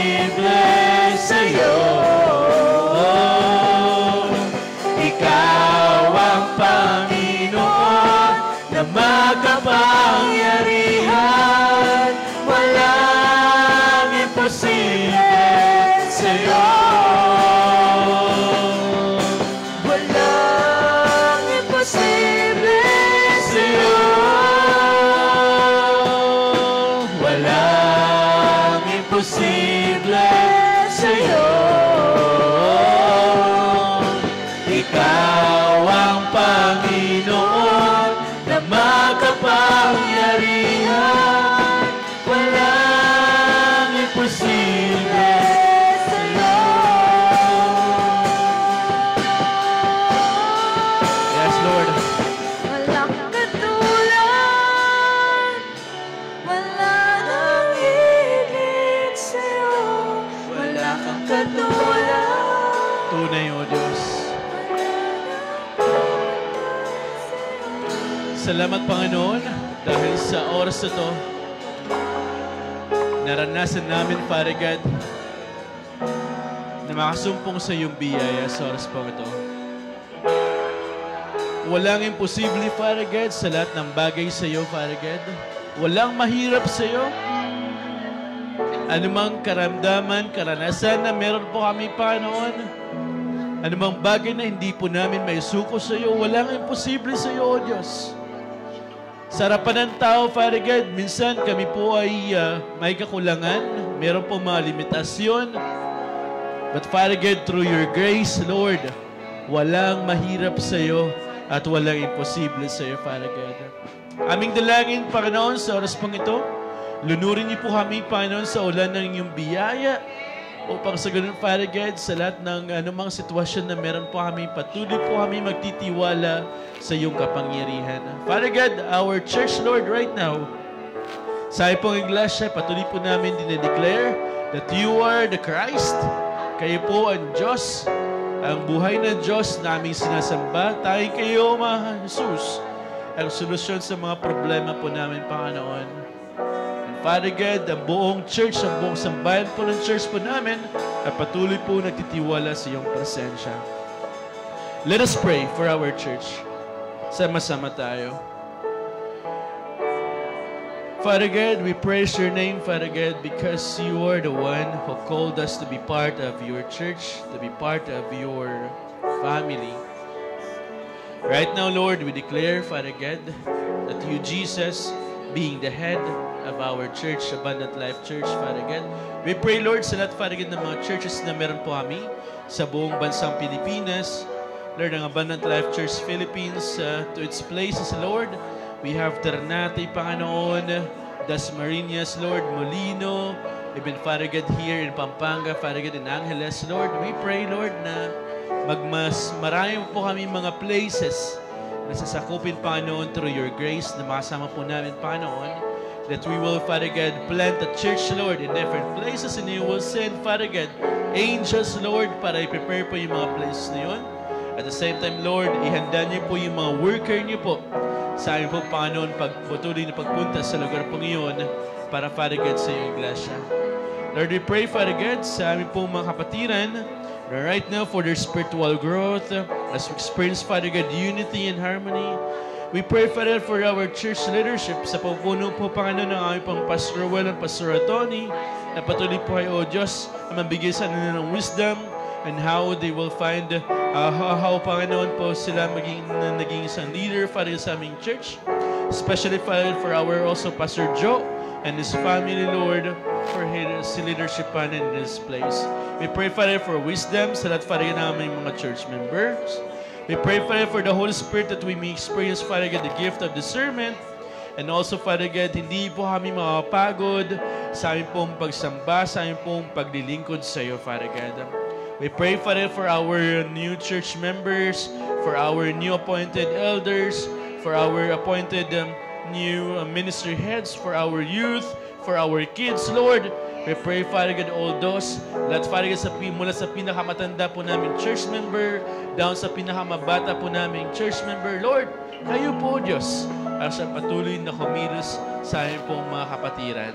imposible sa'yo. Ikaw ang Panginoon na makapangyarihan. Walang imposible sa'yo. Walang imposible sa'yo. Walang imposible sa'yo. Ikaw ang Panginoon na makapangyarihan. Walang imposible sa'yo. Yes, Lord. Walang katulad, wala nang higit sa'yo. Wala kang katulad. Tunay, O Diyos. Salamat, Panginoon, dahil sa oras na to, naranasan namin, Father God, na makasumpong sa iyong biyaya sa oras pong ito. Walang imposible, Father God, sa lahat ng bagay sa iyo, Father God. Walang mahirap sa iyo. Anumang karamdaman, karanasan na meron po kami, Panginoon, anumang bagay na hindi po namin may suko sa iyo, walang imposible sa iyo, O Diyos. Sa harapan ng tao, Father God, minsan kami po ay may kakulangan, meron po mga limitasyon. But Father God, through your grace, Lord, walang mahirap sa iyo at walang imposible sa iyo, Father God. Aming dalangin, Panginoon, sa oras pong ito, lunurin niyo po kami, Panginoon, sa ulan ng inyong biyaya, upang sa ganun, Father God, sa lahat ng anumang sitwasyon na meron po kami, patuloy po kami magtitiwala sa iyong kapangyarihan. Father God, our church, Lord, right now, sa pong iglesia, patuloy po namin dinedeclare that you are the Christ. Kayo po ang Diyos, ang buhay ng Diyos na aming sinasamba. Tayo kayo, mga Jesus, ang solusyon sa mga problema po namin, Panginoon. Father God, ang buong church, ang buong sambayan po ng church po namin, ay patuloy po nagtitiwala sa iyong presensya. Let us pray for our church. Sama-sama tayo. Father God, we praise your name, Father God, because you are the one who called us to be part of your church, to be part of your family. Right now, Lord, we declare, Father God, that you, Jesus, being the head of our church, Abundant Life Church, Father God. We pray, Lord, sa lahat, Father God, ng mga churches na meron po kami sa buong bansang Pilipinas. Lord, ang Abundant Life Church Philippines to its places, Lord. We have Ternate, Panginoon, Dasmariñas, Lord, Molino, even, Father God, here in Pampanga, Father God, in Angeles, Lord. We pray, Lord, na marami po kami mga places na sasakupin, Panginoon, through your grace na makasama po namin, Panginoon, that we will, Father God, plant a church, Lord, in different places, and you will send, Father God, angels, Lord, para i-prepare po yung mga places na yun. At the same time, Lord, ihanda niyo po yung mga worker niyo po sa amin po, Panginoon, pagputuloy na pagpunta sa lugar po ngayon para, Father God, sa iyong iglesia. Lord, we pray, Father God, sa amin po mga kapatiran, right now for their spiritual growth, as we experience, Father God, unity and harmony. We pray, Father, for our church leadership sa pagpuno po, Panginoon, ng aming pang Pastor Well and Pastor Tony, na patuloy po kayo, O Diyos, na mabigay sa nila ng wisdom and how they will find how, Panginoon, po sila naging isang leader, Father, sa aming church. Especially, Father, for our also Pastor Joe and his family, Lord, for his leadership in this place. We pray, Father, for wisdom sa lahat, Father, ng aming mga church members. We pray, Father, for the Holy Spirit that we may experience, Father God, the gift of discernment. And also, Father God, hindi po kami makapagod sa aming pong pagsamba, sa aming pong paglilingkod sa iyo, Father God. We pray, Father, for our new church members, for our new appointed elders, for our appointed new ministry heads, for our youth, for our kids, Lord. We pray, Father God, all those, lahat, Father God, mula sa pinakamatanda po namin church member, down sa pinakamabata po namin church member, Lord, kayo po, Diyos, ang sa patuloy na kumilos sa aming pong mga kapatiran.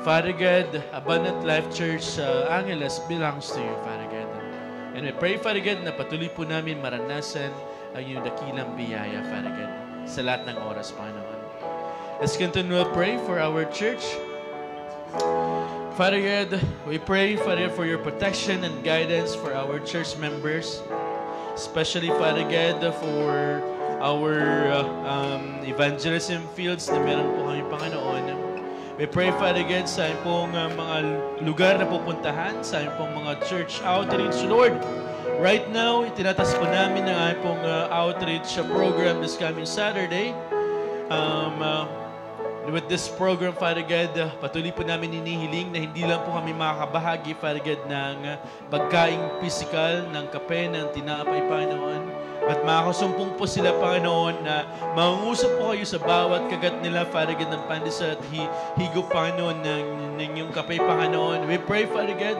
Father God, Abundant Life Church Angeles belongs to you, Father God. And we pray, Father God, na patuloy po namin maranasan ang iyong dakilang biyaya, Father God, sa lahat ng oras, Panginoon. Let's continue to pray for our church. Father God, we pray, Father, for your protection and guidance for our church members, especially, Father God, for our evangelism fields na meron po kami, Panginoon. We pray, Father God, sa aming pong mga lugar na pupuntahan, sa aming pong mga church outreach, Lord. Right now, itinatas po namin ang aming pong outreach program this coming Saturday. With this program, Father God, patuloy po namin inihiling na hindi lang po kami makakabahagi, Father God, ng pagkaing physical, ng kape, ng tinapay, Panginoon. At makakasumpong po sila, Panginoon, na mangungusap po kayo sa bawat kagat nila, Father God, ng pandesal at higop, Panginoon, ng inyong kape, Panginoon. We pray, Father God,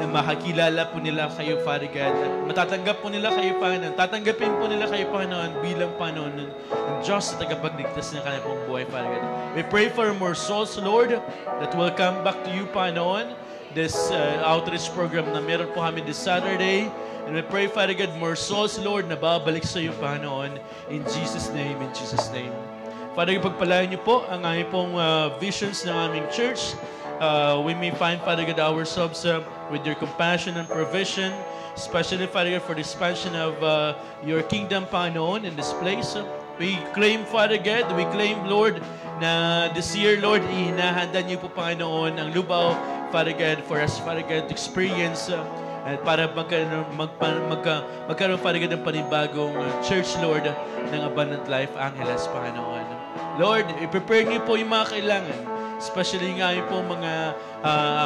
na makakilala po nila kayo, Father God, at matatanggap po nila kayo, Panginoon. Tatanggapin po nila kayo, Panginoon, bilang Panginoon ng Diyos sa tagapagligtas ng kanilang pong buhay, Father God. We pray for more souls, Lord, that will come back to you, Panginoon, this outreach program na meron po kami this Saturday. And we pray, Father God, more souls, Lord, na babalik sa iyo, Panginoon, in Jesus' name, in Jesus' name. Father, pagpalayan niyo po ang aming pong visions ng aming church. We may find, Father God, ourselves with your compassion and provision, especially, Father God, for the expansion of your kingdom, Panginoon, in this place. We claim, Father God, we claim, Lord, na this year, Lord, ihinahanda niyo po, Panginoon, ang lubaw, Father God, for us, Father God, to experience at para magkaroon, Father God, ng panibagong church, Lord, ng Abundant Life Angeles, Panginoon. Lord, i-prepare niyo po yung mga kailangan, especially nga yung po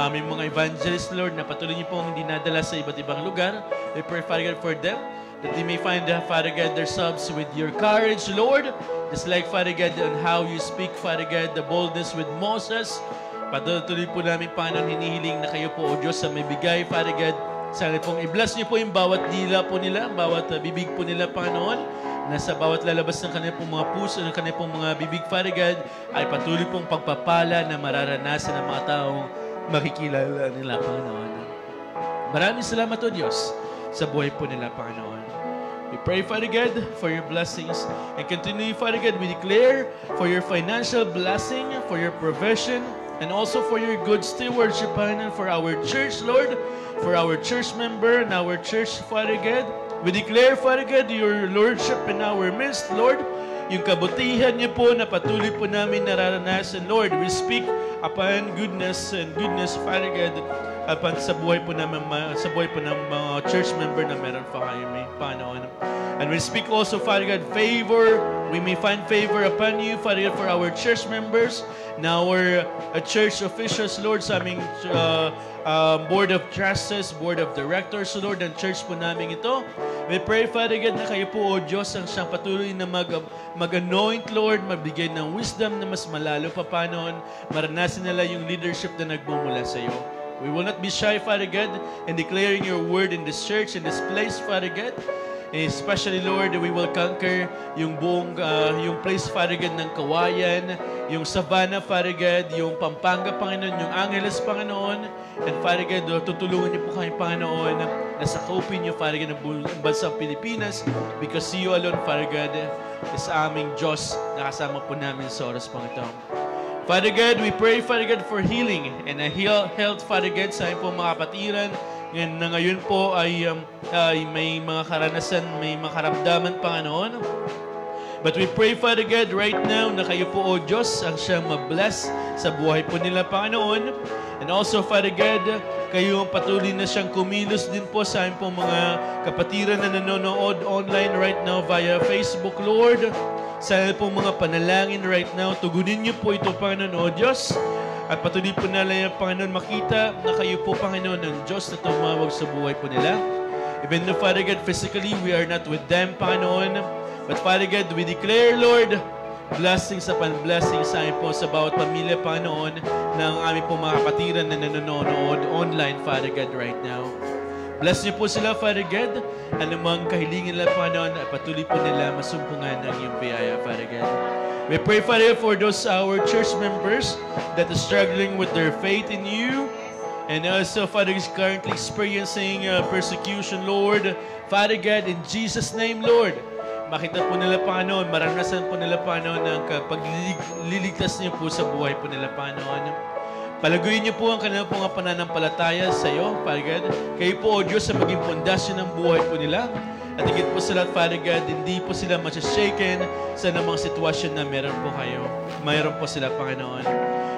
aming mga evangelists, Lord, na patuloy niyo pong dinadala sa iba't ibang lugar. We pray, Father God, for them, that they may find, Father God, themselves with your courage, Lord, just like, Father God, on how you speak, Father God, the boldness with Moses. Patuloy po namin, Panginoon, hinihiling na kayo po, O Diyos, sa may bigay, Father God. Sana pong i-bless niyo po yung bawat dila po nila, bawat bibig po nila, Panginoon, na sa bawat lalabas ng kanilang pong mga puso, ng kanilang pong mga bibig, Father God, ay patuloy pong pagpapala na mararanasan ng mga taong makikilala nila, Panginoon. Maraming salamat, O Diyos, sa buhay po nila, Panginoon. We pray, Father God, for your blessings. And continue, Father God, we declare for your financial blessing, for your provision, and also for your good stewardship, Panginoon, for our church, Lord, for our church member and our church, Father God. We declare, Father God, your lordship in our midst, Lord. Yung kabutihan niyo po na patuloy po namin nararanasan, Lord. We speak upon goodness and goodness, Father God, upon sa buhay po ng mga church member na meron pa kayo, may Panginoon. And we speak also, Father God, favor. We may find favor upon you, Father God, for our church members and our church officials, Lord, sa aming Board of Trustees, Board of Directors, Lord, ang church po namin ito. We pray, Father God, na kayo po, O Diyos, ang siyang patuloy na mag-anoint, Lord, magbigay ng wisdom na mas malalo pa, Panginoon, maranasan nila yung leadership na nagbumula sa iyo. We will not be shy, Father God, in declaring your word in this church, in this place, Father God. Especially, Lord, we will conquer yung buong, yung place, Father God, ng Kawayan, yung Savannah, Father God, yung Pampanga, Panginoon, yung Angeles, Panginoon. And, Father God, tutulungan niyo po kayo, Panginoon, na sakupin niyo, Father God, ng bansang Pilipinas, because you alone, Father God, is aming Diyos na kasama po namin sa oras pang ito. Father God, we pray, Father God, for healing and health, Father God, sa aming po mga kapatiran. Na ngayon po ay may mga karanasan, may mga karamdaman, Panginoon. But we pray, Father God, right now na kayo po, O Diyos, ang siyang mabless sa buhay po nila, Panginoon. And also, Father God, kayo ang patuloy na siyang kumilos din po sa aming po mga kapatiran na nanonood online right now via Facebook, Lord. Sa aming po mga panalangin right now, tugunin niyo po ito, Panginoon, O Diyos. At patuloy po nila yung Panginoon makita na kayo po, Panginoon, ng Diyos na tumawag sa buhay po nila. Even though, Father God, physically, we are not with them, Panginoon. But, Father God, we declare, Lord, blessings upon blessings sa amin po sa bawat pamilya, Panginoon, ng aming po mga kapatiran na nanonood online, Father God, right now. Bless niyo po sila, Father God. Anumang kahilingin nila, Panginoon, at patuloy po nila masumpungan ng iyong biyaya, Father God. We pray, Father, for those our church members that are struggling with their faith in you. And also, Father, is currently experiencing persecution, Lord. Father God, in Jesus' name, Lord, makita po nila, Panginoon, maranasan po nila, Panginoon, ang pagliligtas niyo po sa buhay po nila, Panginoon. Palaguin niyo po ang kanilang pong pananampalataya sa iyo, Father God. Kayo po, O Diyos, sa maging pundasyon ng buhay po nila. At higit po sa lahat, Father God, hindi po sila masashaken sa namang sitwasyon na meron po kayo. Mayroon po sila, Panginoon.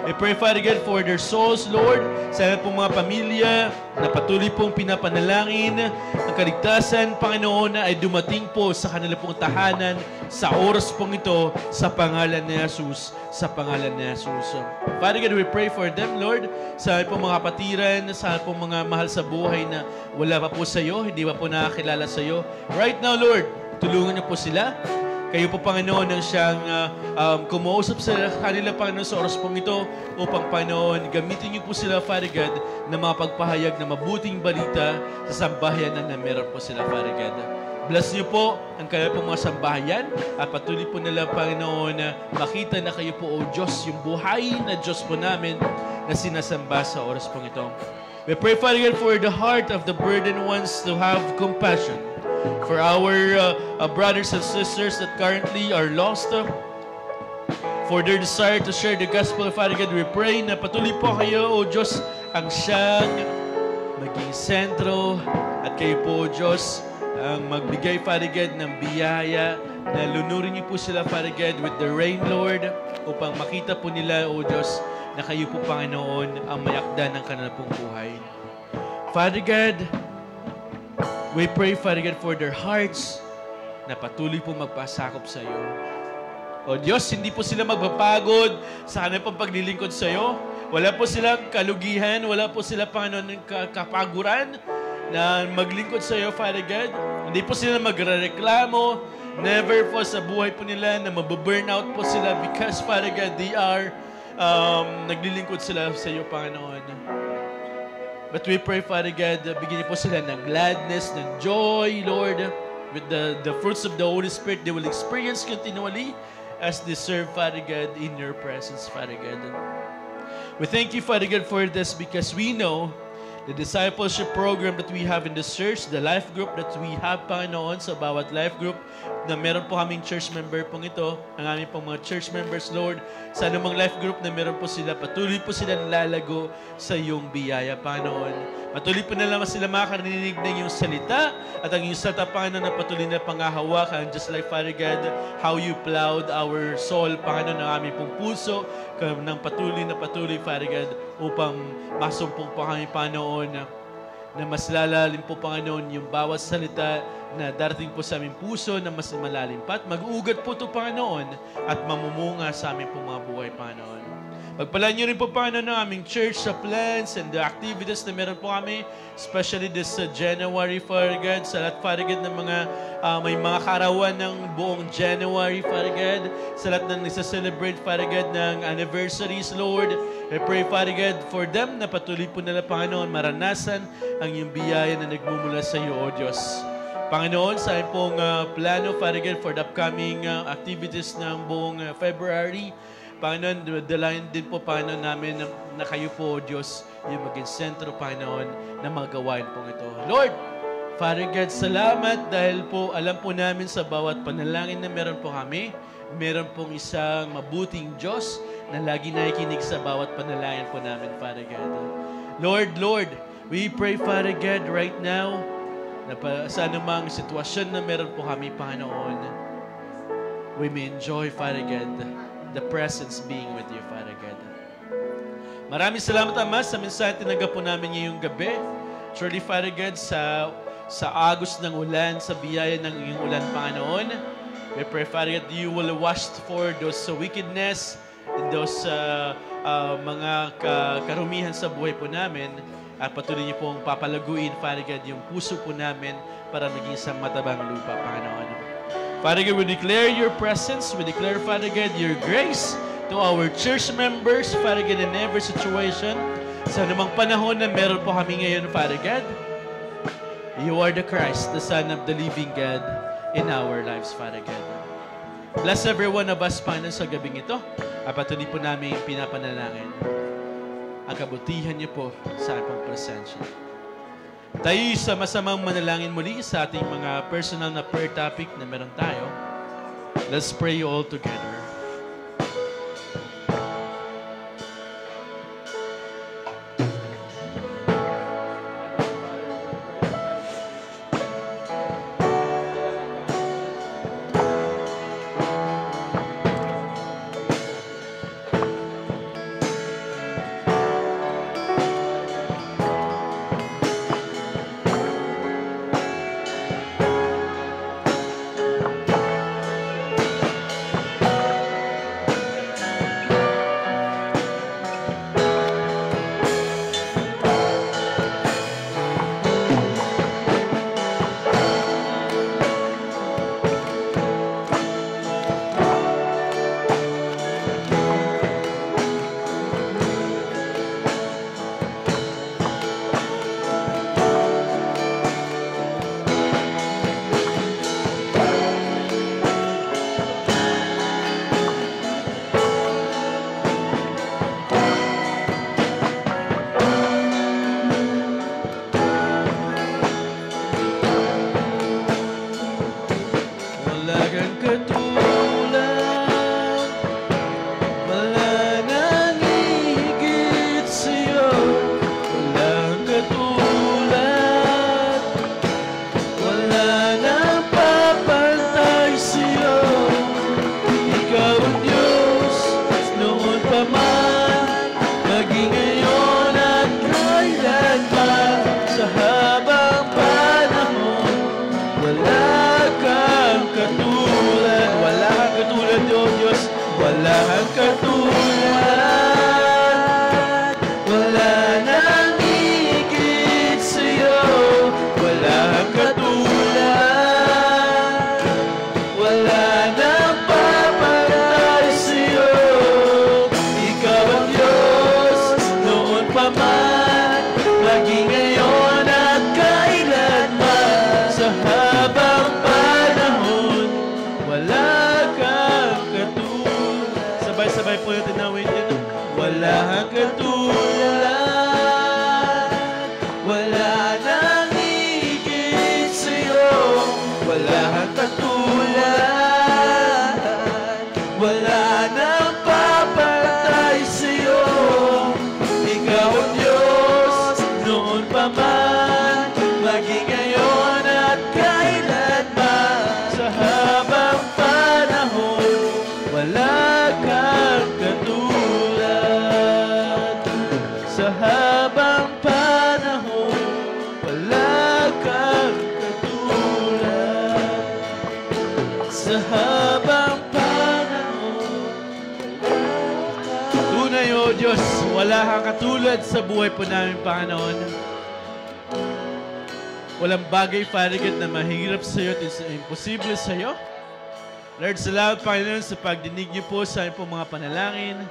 I pray, Father God, for their souls, Lord. Sa lahat pong mga pamilya na patuloy pong pinapanalangin ang kaligtasan, Panginoon, na ay dumating po sa kanila pong tahanan sa oras pong ito sa pangalan ni Jesus. Sa pangalan ni Jesus. Father God, we pray for them, Lord. Sa lahat pong mga kapatiran, sa lahat pong mga mahal sa buhay na wala pa po sa iyo, hindi pa po nakakilala sa iyo. Right now, Lord, tulungan niyo po sila. Kayo po, Panginoon, ang siyang kumausap sa kanila, Panginoon, sa oras pong ito upang, Panginoon, gamitin niyo po sila, Father God, na mapagpahayag na mabuting balita sa sambahayan na meron po sila, Father God. Bless niyo po ang kanilang pong mga sambahayan at patuloy po nila, Panginoon, na makita na kayo po, O Diyos, yung buhay na Diyos po namin na sinasamba sa oras pong ito. We pray, Father God, for the heart of the burdened ones to have compassion. For our brothers and sisters that currently are lost, for their desire to share the gospel, Father God, we pray na patuloy po kayo, O Diyos, ang siyang maging sentro at kayo po, O Diyos, ang magbigay, Father God, ng biyaya na lunurin niyo po sila, Father God, with the rain, Lord, upang makita po nila, O Diyos, na kayo po, Panginoon, ang mayakda ng kanilang pong buhay. Father God, we pray, Father God, for their hearts na patuloy po magpasakop sa iyo. O Diyos, hindi po sila magpapagod sa kanilang pong paglilingkod sa iyo. Wala po silang kalugihan, wala po sila, Panginoon, kapaguran na maglingkod sa iyo, Father God. Hindi po sila magrereklamo. Never po sa buhay po nila na mababurnout po sila because, Father God, they are naglilingkod sila sa iyo, Panginoon. But we pray, Father God, bigyan niyo po sila ng gladness, ng joy, Lord. With the fruits of the Holy Spirit, they will experience continually as they serve, Father God, in your presence, Father God. We thank you, Father God, for this because we know the discipleship program that we have in this church, the life group that we have, Panginoon, sa bawat life group na meron po kaming church member pong ito, ang aming pong mga church members, Lord, sa anumang life group na meron po sila, patuloy po sila nalalago sa iyong biyaya, Panginoon. Patuloy po nila sila makakarinig ng iyong salita at ang iyong salita, Panginoon, na patuloy na pangahawakan, just like, Father God, how you plowed our soul, Panginoon, ng aming pong puso, ng patuloy, Father God, upang masumpong po kami, Panginoon, na mas lalalim po, Panginoon, yung bawat salita na darating po sa aming puso na mas malalim pa at mag-uugat po ito, Panginoon, at mamumunga sa aming po mga buhay, Panginoon. Pagpalaan niyo rin po, Panginoon, ng aming church sa plans and the activities na meron po kami, especially this January, Father God, sa lahat, Father God, ng mga may mga kaarawan ng buong January, Father God, sa lahat ng nisa-celebrate, Father God, ng anniversaries, Lord. I pray, Father God, for them na patuloy po nila, Panginoon, maranasan ang iyong biyaya na nagmumula sa iyo, O Diyos. Panginoon, sa aming pong plano, Father God, for the upcoming activities ng buong February, Panginoon, dalayan din po, Panginoon, namin na kayo po, O Diyos, yung maging sentro, Panginoon, na mga gawain pong ito. Lord, Father God, salamat dahil po alam po namin sa bawat panalangin na meron po kami, meron pong isang mabuting Diyos na lagi nakikinig sa bawat panalangin po namin, Father God. Lord, we pray, Father God, right now, na sa anumang sitwasyon na meron po kami, Panginoon, we may enjoy, Father God, the presence being with you, Father God. Maraming salamat, Ama, sa mensahe tinanggap po namin ngayong gabi. Surely, Father God, sa agos ng ulan, sa biyaya ng iyong ulan, Panginoon, we pray, Father God, you will wash for those wickedness and those mga karumihan sa buhay po namin at patuloy niyo pong papalaguin, Father God, yung puso po namin para maging isang matabang lupa, Panginoon. Father God, we declare your presence. We declare, Father God, your grace to our church members, Father God, in every situation. Sa anumang panahon na meron po kami ngayon, Father God, you are the Christ, the Son of the living God in our lives, Father God. Bless every one of us, Panginoon, sa gabing ito. At patuloy po namin pinapanalangin ang kabutihan niyo po sa ating presensya. Tayo sa masamang manalangin muli sa ating mga personal na prayer topic na meron tayo. Let's pray all together. Wala kang katulad sa buhay po namin, Panginoon. Walang bagay, Father God, na mahirap sa iyo at imposible sa iyo. Lord, salamat, Panginoon, sa pagdinig niyo po sa aming po mga panalangin.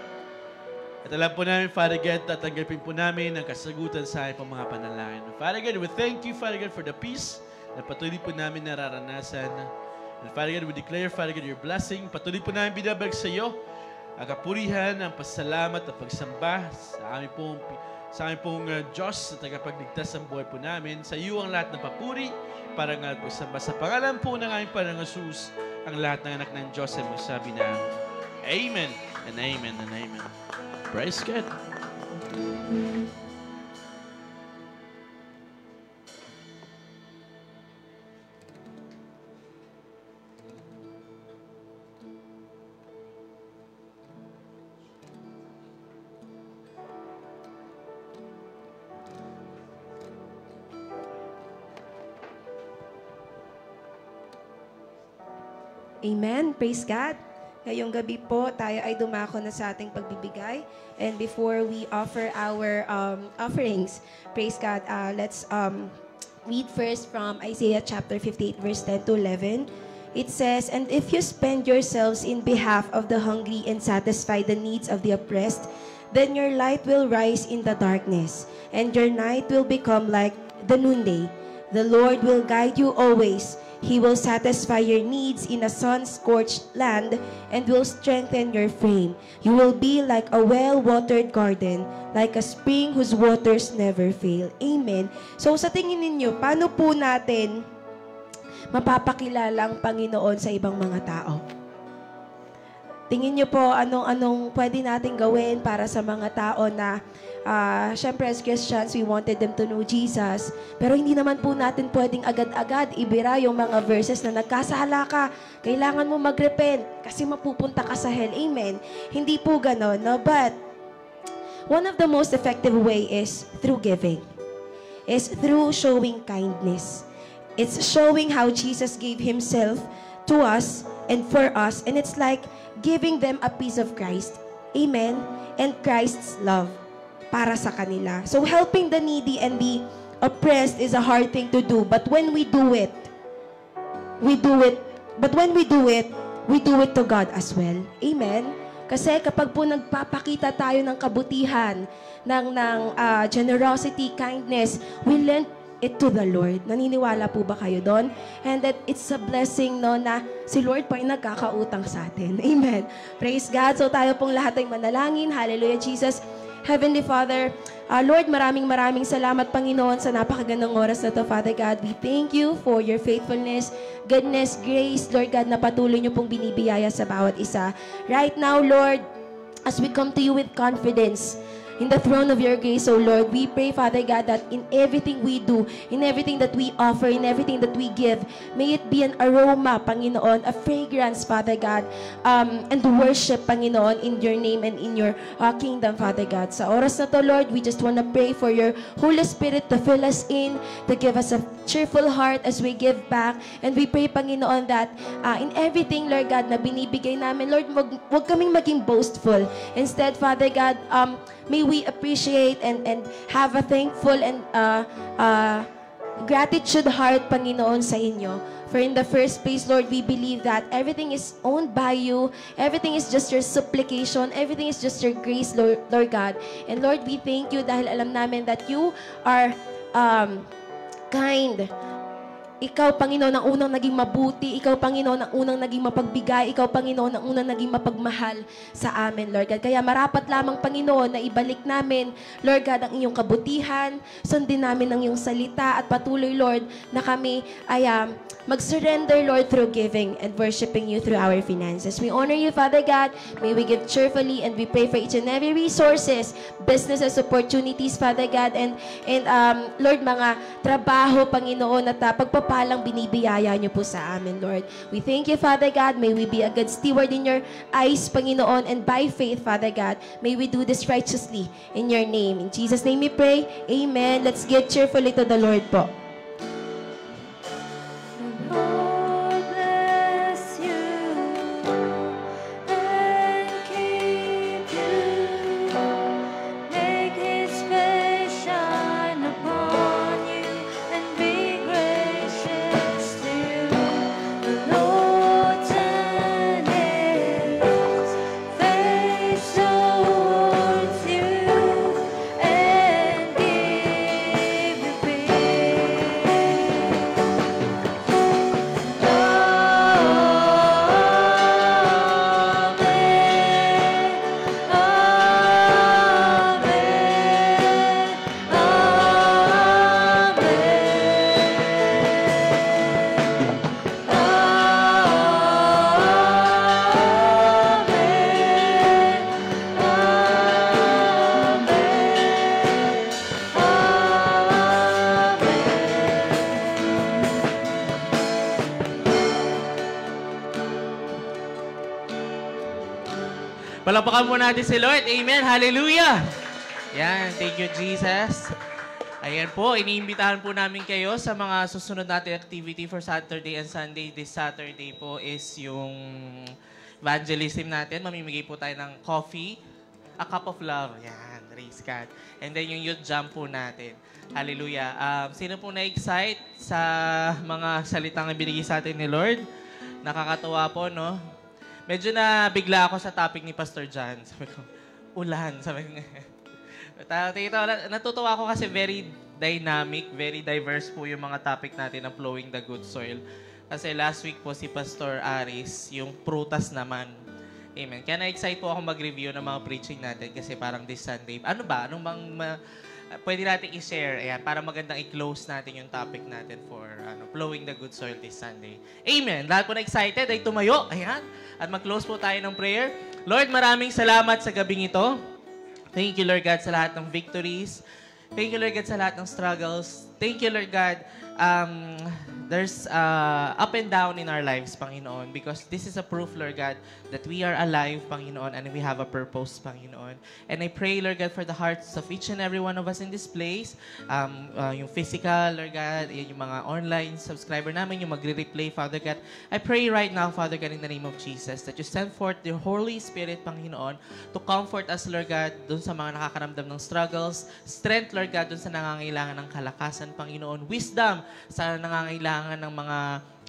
At alam po namin, Father God, tatanggapin po namin ang kasagutan sa aming po mga panalangin. Father God, we thank you, Father God, for the peace na patuloy po namin nararanasan. And Father God, we declare, Father God, your blessing. Patuloy po namin binabag sa iyo ang kapurihan, ang pasalamat at pagsamba sa aming pong Diyos sa tagapagligtas ng buhay po namin. Sa iyo ang lahat ng papuri para nga pagsamba. Sa pangalan po ng aming Panginoong Jesus, ang lahat ng anak ng Diyos ay magsabi na Amen and Amen and Amen. Praise God. Amen. Praise God. Ngayong gabi po, tayo ay dumako na sa ating pagbibigay. And before we offer our offerings, praise God, let's read first from Isaiah chapter 58, verse 10 to 11. It says, "And if you spend yourselves in behalf of the hungry and satisfy the needs of the oppressed, then your light will rise in the darkness, and your night will become like the noonday. The Lord will guide you always. He will satisfy your needs in a sun-scorched land and will strengthen your frame. You will be like a well-watered garden, like a spring whose waters never fail. Amen. So sa tingin ninyo, paano po natin mapapakilala ang Panginoon sa ibang mga tao? Tingin nyo po anong pwede natin gawin para sa mga tao na syempre as Christians, we wanted them to know Jesus. Pero hindi naman po natin pwedeng agad-agad ibira yung mga verses na nagkasala ka. Kailangan mo mag-repent kasi mapupunta ka sa hell. Amen. Hindi po ganon, no? But one of the most effective way is through giving. Is through showing kindness. It's showing how Jesus gave Himself to us and for us. And it's like giving them a piece of Christ. Amen? And Christ's love para sa kanila. So helping the needy and the oppressed is a hard thing to do. But when we do it, we do it to God as well. Amen? Kasi kapag po nagpapakita tayo ng kabutihan, ng generosity, kindness, we lend it to the Lord. Naniniwala po ba kayo doon? And that it's a blessing, no, na si Lord pa yung nagkakautang sa atin. Amen. Praise God. So tayo pong lahat ay manalangin. Hallelujah, Jesus. Heavenly Father, Lord, maraming salamat, Panginoon, sa napakagandang oras na to, Father God. We thank you for your faithfulness, goodness, grace, Lord God, na patuloy niyo pong binibiyaya sa bawat isa. Right now, Lord, as we come to you with confidence, in the throne of your grace, O Lord, we pray, Father God, that in everything we do, in everything that we offer, in everything that we give, may it be an aroma, Panginoon, a fragrance, Father God, and worship, Panginoon, in your name and in your kingdom, Father God. Sa oras na to, Lord, we just want to pray for your Holy Spirit to fill us in, to give us a cheerful heart as we give back. And we pray, Panginoon, that in everything, Lord God, na binibigay namin, Lord, wag kaming maging boastful. Instead, Father God, may we appreciate and have a thankful and gratitude heart, Panginoon, sa inyo. For in the first place, Lord, we believe that everything is owned by you. Everything is just your supplication. Everything is just your grace, Lord God. And Lord, we thank you dahil alam namin that you are kind. Ikaw, Panginoon, ang unang naging mabuti. Ikaw, Panginoon, ang unang naging mapagbigay. Ikaw, Panginoon, ang unang naging mapagmahal sa amin, Lord God. Kaya marapat lamang, Panginoon, na ibalik namin, Lord God, ang iyong kabutihan. Sundin namin ang iyong salita at patuloy, Lord, na kami ay mag-surrender, Lord, through giving and worshiping you through our finances. We honor you, Father God. May we give cheerfully and we pray for each and every resources, businesses, opportunities, Father God, and Lord, mga trabaho, Panginoon, at pagpapalang binibiyaya niyo po sa amin, Lord. We thank you, Father God. May we be a good steward in your eyes, Panginoon, and by faith, Father God, may we do this righteously in your name. In Jesus' name we pray. Amen. Let's give cheerfully to the Lord po. Lord bless you and keep you. Make His face shine upon you and be gracious to you. The Lord turn His face towards you and give you peace. Palapakan po natin si Lord. Amen. Hallelujah. Yan. Thank you, Jesus. Ayan po. Iniimbitahan po namin kayo sa mga susunod natin activity for Saturday and Sunday. This Saturday po is yung evangelism natin. Mamimigay po tayo ng coffee, a cup of love. Yan. Praise God. And then yung youth jump po natin. Hallelujah. Sino po na-excite sa mga salitang binigay sa atin ni Lord? Nakakatuwa po, no? Medyo na bigla ako sa topic ni Pastor John. Sabi ko, ulan. Sabi ko, natutuwa ako kasi very dynamic, very diverse po yung mga topic natin ng flowing the good soil. Kasi last week po si Pastor Aris, yung prutas naman. Amen. Kaya na-excite po ako mag-review ng mga preaching natin kasi parang this Sunday. Ano ba? Anong bang pwede natin i-share? Ayan, para magandang i-close natin yung topic natin for plowing the good soil this Sunday. Amen. Lahat po na excited ay tumayo. Ayan. At mag-close po tayo ng prayer. Lord, maraming salamat sa gabing ito. Thank you, Lord God, sa lahat ng victories. Thank you, Lord God, sa lahat ng struggles. Thank you, Lord God. There's up and down in our lives, Panginoon, because this is a proof, Lord God, that we are alive, Panginoon, and we have a purpose, Panginoon. And I pray, Lord God, for the hearts of each and every one of us in this place, yung physical, Lord God, yung mga online subscriber namin, yung magre-replay, Father God. I pray right now, Father God, in the name of Jesus, that you send forth your Holy Spirit, Panginoon, to comfort us, Lord God, dun sa mga nakakaramdam ng struggles, strength, Lord God, dun sa nangangailangan ng kalakasan, Panginoon, wisdom sa nangangailangan ng mga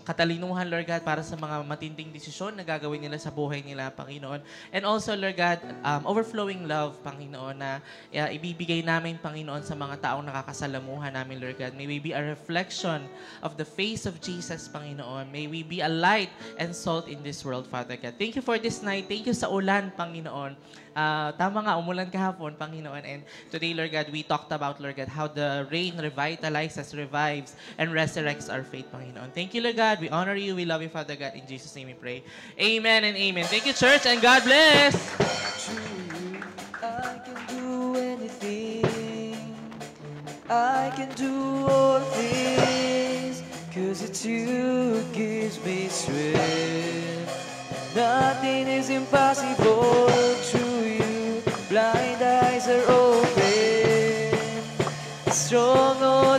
katalinuhan, Lord God, para sa mga matinding desisyon na gagawin nila sa buhay nila, Panginoon. And also, Lord God, overflowing love, Panginoon, na ibibigay namin, Panginoon, sa mga taong nakakasalamuhan namin, Lord God. May we be a reflection of the face of Jesus, Panginoon. May we be a light and salt in this world, Father God. Thank you for this night. Thank you sa ulan, Panginoon. Tama nga, umulan kahapon, Panginoon. And today, Lord God, we talked about, Lord God, how the rain revitalizes, revives, and resurrects our faith, Panginoon. Thank you, Lord God. We honor you. We love you, Father God. In Jesus' name we pray. Amen and amen. Thank you, church, and God bless. I can do anything. I can do all things. 'Cause it's you who gives me strength. Nothing is impossible through you. Blind eyes are open. Strong on